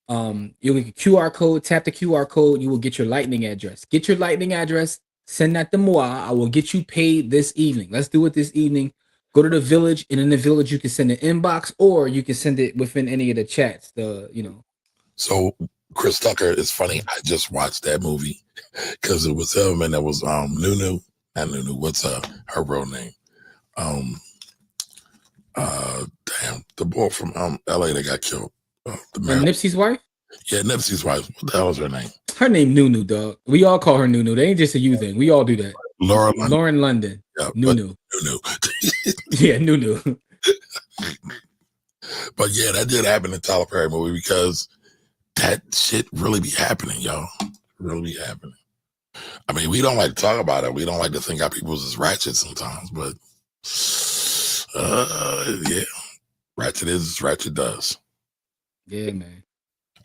You'll get a QR code, tap the QR code, you will get your Lightning address. Get your Lightning address, send that to moi. I will get you paid this evening. Let's do it this evening. Go to the village, and in the village, you can send an inbox or you can send it within any of the chats. So Chris Tucker, it's funny. I just watched that movie because it was him and it was Nunu. Not Nunu. What's her real name? Damn, the boy from LA that got killed. Nipsey's wife? Yeah, Nipsey's wife. What the hell is her name? Her name Nunu, dog. We all call her Nunu. They ain't just a you thing. We all do that. Lauren London. Yeah, Nunu. Nunu. Yeah, Nunu. But yeah, that did happen in Tyler Perry movie because that shit really be happening, y'all. Really be happening. I mean, we don't like to talk about it. We don't like to think our people is ratchet sometimes, but yeah, ratchet is ratchet does. Yeah, man.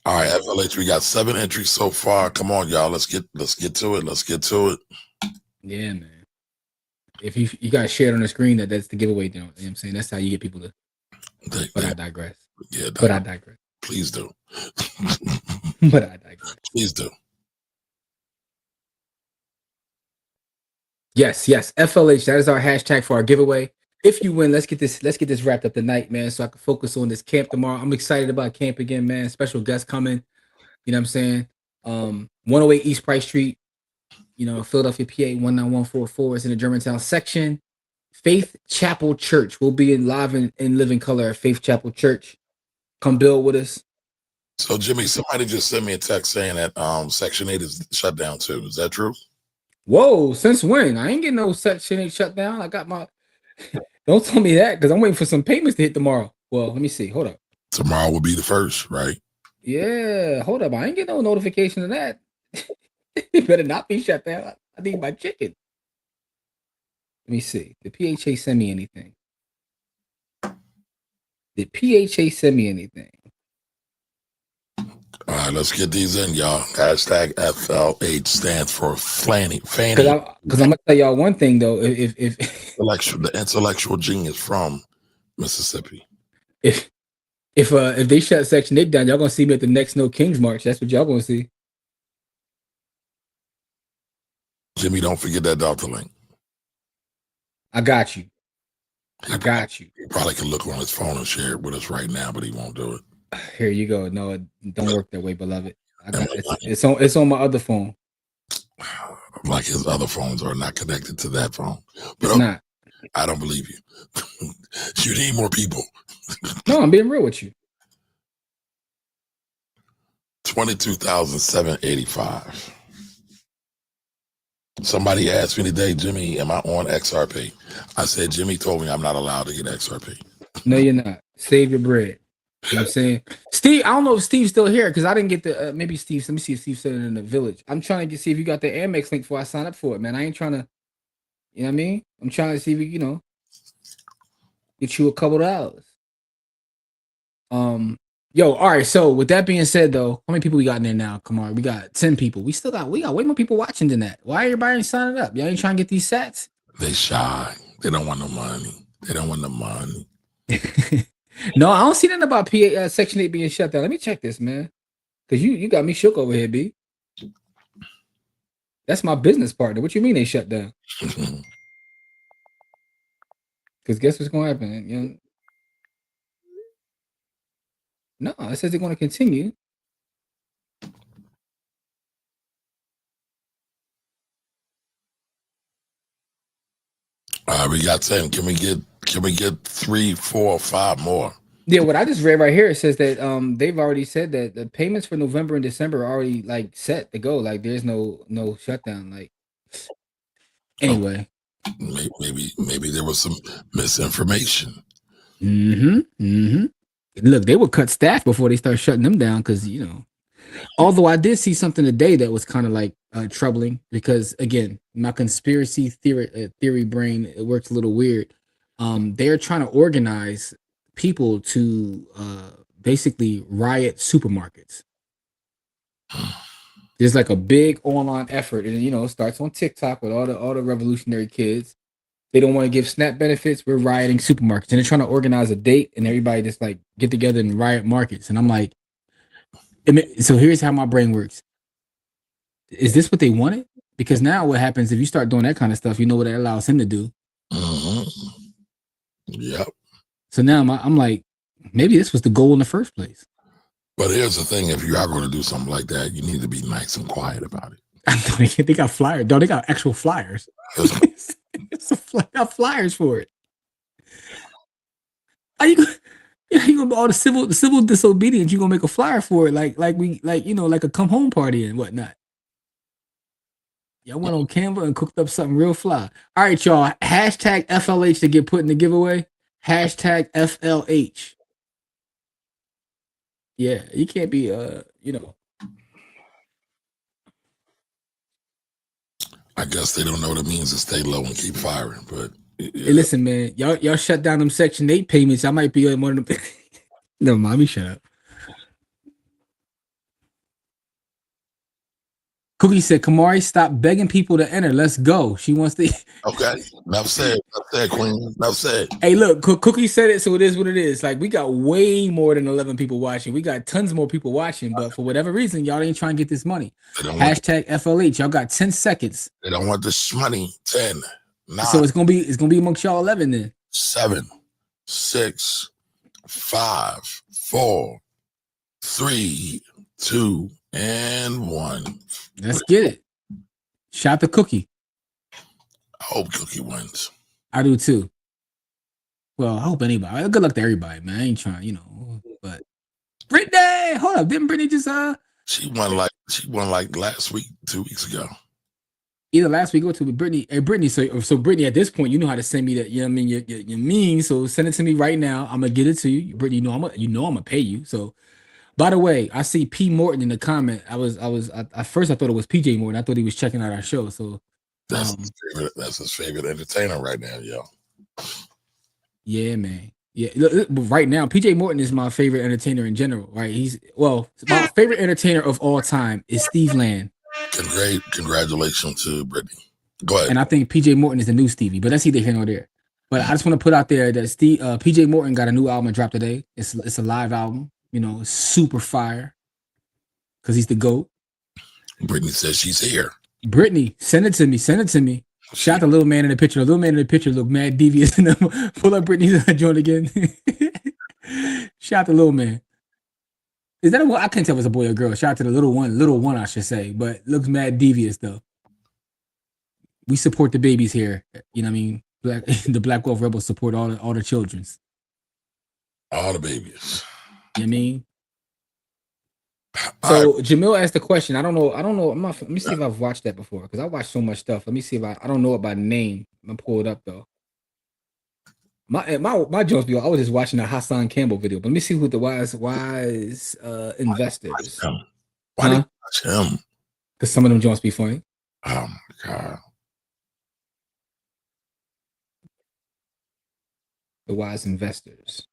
All right, FLH, we got 7 entries so far. Come on, y'all. Let's get to it. Let's get to it. Yeah, man. If you gotta share it on the screen, that's the giveaway. You know what I'm saying? That's how you get people to. But I digress. Yeah, but I digress. Please do. But I digress. Please do. Yes. FLH, that is our hashtag for our giveaway. If you win, let's get this wrapped up tonight, man, so I can focus on this camp tomorrow. I'm excited about camp again, man. Special guest coming. You know what I'm saying? 108 East Price Street, you know, Philadelphia, PA 19144 is in the Germantown section. Faith Chapel Church. We'll be live in living color at Faith Chapel Church. Come build with us. So Jimmy, somebody just sent me a text saying that Section 8 is shut down too. Is that true? Whoa, since when? I ain't getting no Section 8 shut down. I got my don't tell me that because I'm waiting for some payments to hit tomorrow. Well, let me see. Hold up. Tomorrow will be the first, right? Yeah, hold up. I ain't getting no notification of that. It better not be shut down. I need my chicken. Let me see. Did PHA send me anything? All right, let's get these in, y'all. Hashtag FLH stands for Fanny. Because I'm gonna tell y'all one thing though. If the intellectual genius from Mississippi. If they shut Section 8 down, y'all gonna see me at the next No Kings March. That's what y'all gonna see. Jimmy, don't forget that Delta link. I got you. He probably can look on his phone and share it with us right now, but he won't do it. Here you go. No, it don't work that way, beloved. I got it. It's on my other phone. Like his other phones are not connected to that phone. But it's not. I don't believe you. You need more people. No, I'm being real with you. 22,785. Somebody asked me today, Jimmy, am I on XRP? I said, Jimmy told me I'm not allowed to get XRP. No, you're not. Save your bread. You know what I'm saying? Steve, I don't know if Steve's still here because I didn't get the maybe Steve. Let me see if Steve's still in the village. I'm trying to see if you got the Amex link before I sign up for it, man. I ain't trying to, you know what I mean? I'm trying to see if you, get you a couple of hours. Yo, all right. So with that being said, though, how many people we got in there now? Come on, we got 10 people. We got way more people watching than that. Why everybody ain't signing up? Y'all ain't trying to get these sats? They shy. They don't want no money. They don't want the money. No, I don't see nothing about PA Section 8 being shut down. Let me check this, man. Because you got me shook over here, B. That's my business partner. What you mean they shut down? Because guess what's going to happen? You know? No, it says they're going to continue. We got 10. Can we get 3, 4, 5 more? Yeah, what I just read right here, it says that they've already said that the payments for November and December are already like set to go. Like there's no shutdown. Like anyway. Maybe there was some misinformation. Look, they would cut staff before they start shutting them down because although I did see something today that was kind of like troubling because again, my conspiracy theory brain, it works a little weird. They're trying to organize people to basically riot supermarkets. There's like a big online effort, and it starts on TikTok with all the revolutionary kids. They don't want to give SNAP benefits. We're rioting supermarkets, and they're trying to organize a date, and everybody just like get together and riot markets. And I'm like, so here's how my brain works. Is this what they wanted? Because now what happens if you start doing that kind of stuff? You know what that allows him to do. Yep. So now I'm like, maybe this was the goal in the first place. But here's the thing: if you are going to do something like that, you need to be nice and quiet about it. They got flyers. No, they got actual flyers. They got flyers for it. Are you gonna all the civil disobedience? You gonna make a flyer for it, like a come home party and whatnot. Y'all went on Canva and cooked up something real fly. All right, y'all. Hashtag FLH to get put in the giveaway. Hashtag FLH. Yeah, you can't be I guess they don't know what it means to stay low and keep firing. But hey, listen, man, y'all shut down them Section 8 payments. I might be on one of them. Never mind, me shut up. Cookie said, Kamari, stop begging people to enter. Let's go. She wants to. Okay. Enough said, Queen. Enough said. Hey, look, Cookie said it, so it is what it is. Like, we got way more than 11 people watching. We got tons more people watching, but for whatever reason, y'all ain't trying to get this money. Hashtag FLH. Y'all got 10 seconds. They don't want this money. 10, 9. So it's gonna be amongst y'all 11 then. 7, 6, 5, 4, 3, 2, and 1. Let's get it. Shout to Cookie. I hope Cookie wins. I do too. Well, I hope anybody. Good luck to everybody, man. I ain't trying, but Brittany, hold up. Didn't Brittany just She won like last week, 2 weeks ago. Either last week or 2 weeks. Brittany, hey Brittany, so Brittany, at this point, you know how to send me that. You know what I mean? You're mean, so send it to me right now. I'm gonna get it to you, Brittany. I'm gonna pay you. So, by the way, I see P Morton in the comment. At first I thought it was PJ Morton. I thought he was checking out our show. So that's his favorite entertainer right now, yo. Yeah, man. Yeah, look, right now, PJ Morton is my favorite entertainer in general. Right? My favorite entertainer of all time is Steve Land. Congratulations to Brittany. Go ahead. And I think PJ Morton is the new Stevie, but that's either here nor there. But I just want to put out there that PJ Morton got a new album dropped today. It's a live album. It's super fire because he's the GOAT. Brittany says she's here. Brittany, send it to me. Shout the little man in the picture. The little man in the picture look mad devious. Pull up Brittany's joint again. Shout the little man. Is that a I can't tell if it's a boy or girl. Shout out to the little one, I should say, but looks mad devious though. We support the babies here. You know what I mean? The Black Wolf Rebels support all the children's. All the babies. You know what I mean? So Jamil asked the question. I don't know. Let me see if I've watched that before because I watched so much stuff. Let me see if I don't know it by name. I'm gonna pull it up though. My Jones I was just watching a Hassan Campbell video, but let me see who the wise investors. Why do you watch him? Because some of them Jones be funny. Oh my god. The wise investors.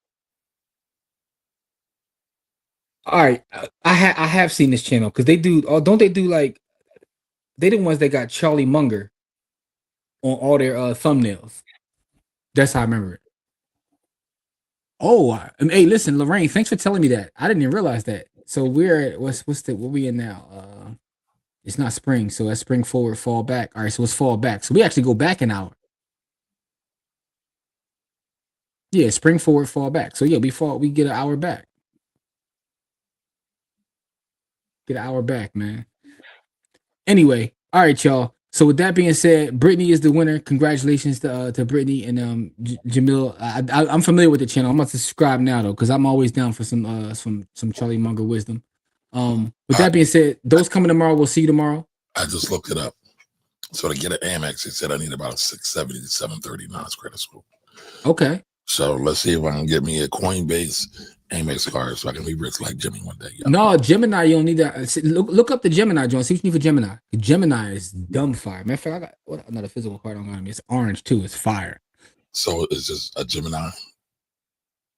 All right, I have seen this channel because they do. Oh, don't they do like they the ones that got Charlie Munger on all their thumbnails? That's how I remember it. Oh, hey, listen, Lorraine, thanks for telling me that. I didn't even realize that. So we're at what we in now? It's not spring, so that's spring forward, fall back. All right, so it's fall back. So we actually go back an hour. Yeah, spring forward, fall back. So yeah, we get an hour back. Get an hour back, man. Anyway, all right, y'all. So with that being said, Brittany is the winner. Congratulations to Brittany and Jamil. I'm familiar with the channel. I'm about to subscribe now though, because I'm always down for some Charlie Munger wisdom. With that being said, those coming tomorrow, we'll see you tomorrow. I just looked it up. So to get an Amex, it said I need about a 670 to 730 credit score. Okay. So let's see if I can get me a Coinbase Amex card so I can be rich like Jimmy one day. Yeah. No, Gemini, you don't need that. Look up the Gemini, John. See what you need for Gemini. Gemini is dumb fire. Matter of fact, I got another physical card on me. It's orange too. It's fire. So it's just a Gemini.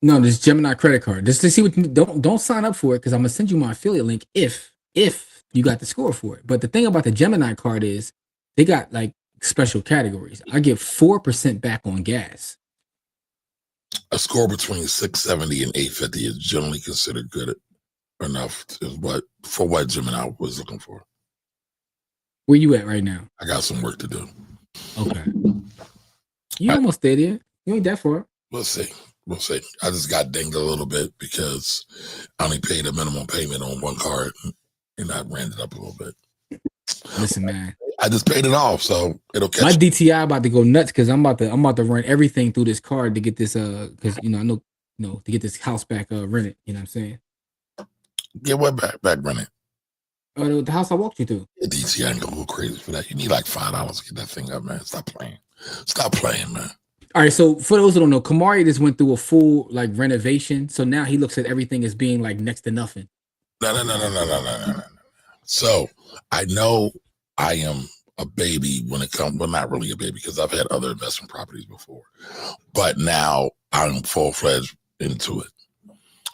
No, this Gemini credit card. Just to see what don't sign up for it because I'm gonna send you my affiliate link if you got the score for it. But the thing about the Gemini card is they got like special categories. I get 4% back on gas. A score between 670 and 850 is generally considered good enough for what Gemini was looking for. Where you at right now? I got some work to do. Okay. You almost there. You ain't that far. We'll see. We'll see. I just got dinged a little bit because I only paid a minimum payment on one card and I ran it up a little bit. Listen, man. I just paid it off, so it'll catch. My DTI about to go nuts because I'm about to run everything through this card to get this because I know to get this house back rented. You know what I'm saying? Get what back rented? The house I walked you through. Yeah, DTI ain't gonna go crazy for that. You need like $5 to get that thing up, man. Stop playing, man. All right, so for those who don't know, Kamari just went through a full like renovation, so now he looks at everything as being like next to nothing. No. So I know I am a baby when it comes. Well, not really a baby because I've had other investment properties before, but now I'm full-fledged into it.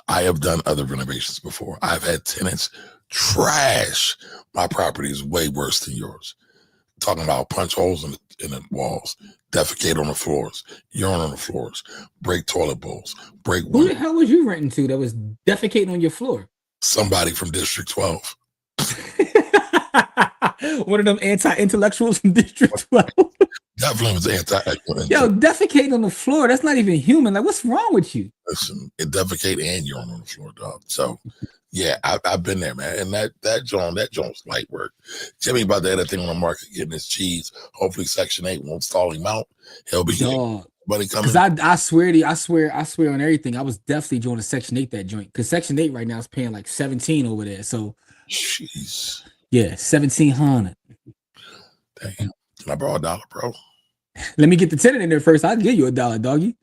I have done other renovations before. I've had tenants trash my properties way worse than yours. Talking about punch holes in the walls, defecate on the floors, urine on the floors, break toilet bowls, break. Who the hell was you renting to that was defecating on your floor? Somebody from District 12. One of them anti-intellectuals from District 12. Definitely was anti-intellectual. Yo, defecate on the floor. That's not even human. Like, what's wrong with you? Listen, it defecate and urine on the floor, dog. So, yeah, I've been there, man. And that joint's light work. Jimmy about to edit thing on the market, getting his cheese. Hopefully, Section 8 won't stall him out. He'll be buddy coming. Because I swear to you, I swear on everything. I was definitely joining Section 8 that joint. Because Section 8 right now is paying like 17 over there. So, jeez. Yeah, 1,700. Damn. Can I borrow $1, bro? Let me get the tenant in there first. I'll give you $1, doggy.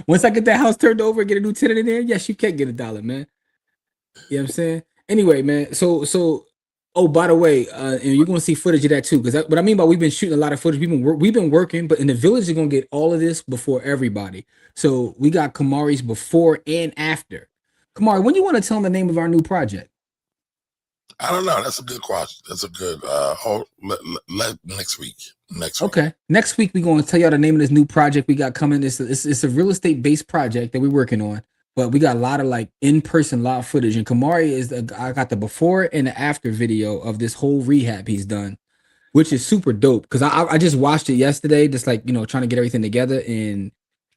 Once I get that house turned over and get a new tenant in there, yes, you can get $1, man. You know what I'm saying? Anyway, man. So oh, by the way, and you're gonna see footage of that too. Because what I mean by we've been shooting a lot of footage. We've been working, but in the village, you're gonna get all of this before everybody. So we got Kamari's before and after. Kamari, when you want to tell them the name of our new project? I don't know. That's a good question. That's a good next week. Okay. Next week we're going to tell y'all the name of this new project we got coming. It's a real estate based project that we're working on, but we got a lot of like in-person live footage. And Kamari I got the before and the after video of this whole rehab he's done, which is super dope. Because I just watched it yesterday, just like trying to get everything together. And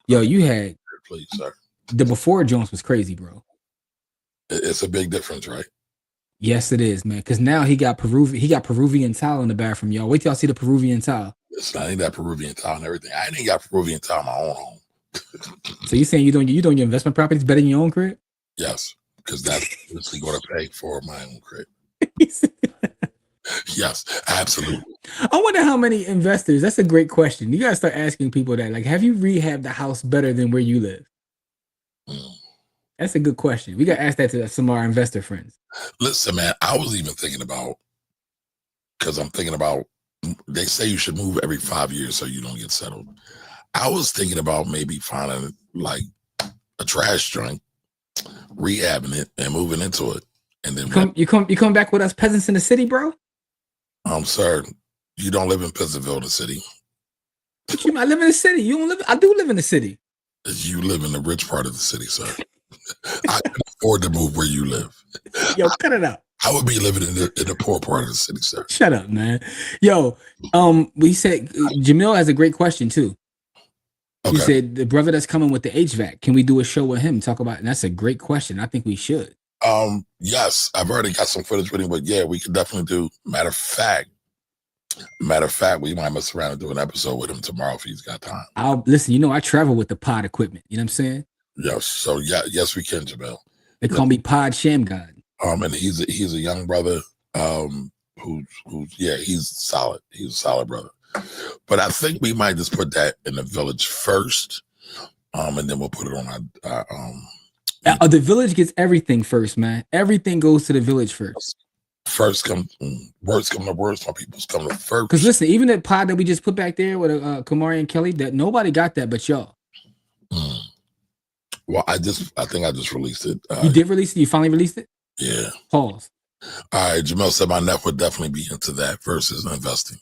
yo, you had please, sir. The before Jones was crazy, bro. It's a big difference, right? Yes, it is, man. Because now he got Peruvian tile in the bathroom, y'all. Wait till y'all see the Peruvian tile. Listen, I need that Peruvian tile and everything. I ain't got Peruvian tile in my own home. So you saying you doing your investment properties better than your own crib? Yes, because that's obviously going to pay for my own crib. Yes, absolutely. I wonder how many investors. That's a great question. You gotta start asking people that. Like, have you rehabbed the house better than where you live? That's a good question. We gotta ask that to some of our investor friends. Listen, man, I was even thinking about, because I'm thinking about, they say you should move every 5 years so you don't get settled. I was thinking about maybe finding like a trash joint rehabbing it and moving into it. And then you come back with us peasants in the city, bro? Sir, you don't live in Pleasantville, the city. I live in the city. You don't live. I do live in the city. You live in the rich part of the city, sir. I can afford to move where you live. Yo, cut it out. I would be living in the poor part of the city, sir. Shut up, man. Yo, we said Jamil has a great question too. Okay. He said the brother that's coming with the HVAC. Can we do a show with him? Talk about. And that's a great question. I think we should. Yes, I've already got some footage with him, but yeah, we could definitely do. Matter of fact, we might mess around and do an episode with him tomorrow if he's got time. I'll listen. You know, I travel with the pod equipment. You know what I'm saying? Yes. So yes, we can, Jamil. They call me Pod Sham God. And he's a young brother. He's solid. He's a solid brother. But I think we might just put that in the village first, and then we'll put it on our. The village gets everything first, man. Everything goes to the village first. Worst come to worst, my people's come to first. Because listen, even that pod that we just put back there with Kamari and Kelly, that nobody got that but y'all. Well, I think I just released it. You did release it? You finally released it? Yeah. Pause. All right, Jamel said my nephew would definitely be into that versus investing.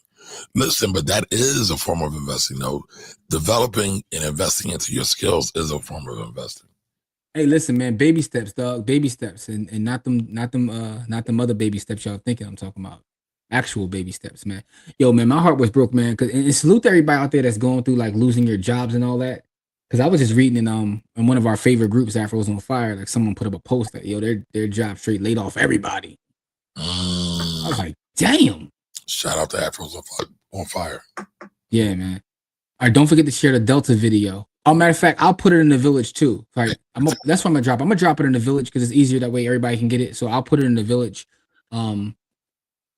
Listen, but that is a form of investing, though. Developing and investing into your skills is a form of investing. Hey, listen, man, baby steps, dog. Baby steps, and not them other baby steps y'all thinking I'm talking about. Actual baby steps, man. Yo, man, my heart was broke, man. And salute to everybody out there that's going through like losing your jobs and all that. Because I was just reading in one of our favorite groups, Afro's on Fire, like someone put up a post that their job straight laid off everybody. I was like, damn. Shout out to Afro's on Fire. Yeah, man. All right, don't forget to share the Delta video. Oh, matter of fact, I'll put it in the village too. Right, that's what I'm gonna drop. I'm gonna drop it in the village because it's easier that way. Everybody can get it. So I'll put it in the village. And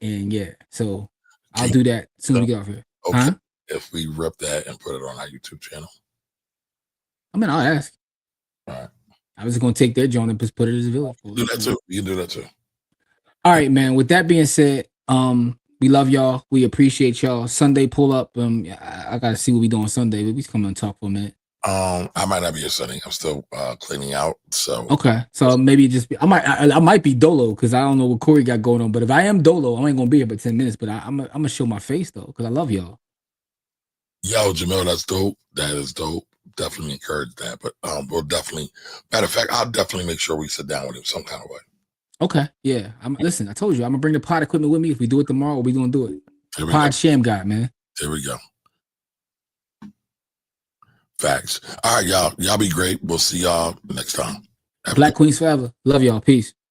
yeah, so I'll do that as soon as we get off here. Okay. Huh? If we rip that and put it on our YouTube channel. I mean, I'll ask. All right. I was going to take their joint and just put it in the village. Do that too. You can do that too. All right, man. With that being said, we love y'all. We appreciate y'all. Sunday pull up. I gotta see what we do on Sunday, but we come and talk for a minute. I might not be here Sunday. I'm still cleaning out. So okay. So maybe just I might be dolo because I don't know what Corey got going on. But if I am dolo, I ain't gonna be here for 10 minutes. But I'm gonna show my face though because I love y'all. Yo, Jamil, that's dope. That is dope. Definitely encourage that. But we'll definitely. Matter of fact, I'll definitely make sure we sit down with him some kind of way. Okay. Yeah. Listen, I told you I'm gonna bring the pod equipment with me. If we do it tomorrow, we gonna do it. Pod Sham God, man. There we go. Facts. All right, y'all. Y'all be great. We'll see y'all next time. Black Queens forever. Love y'all. Peace.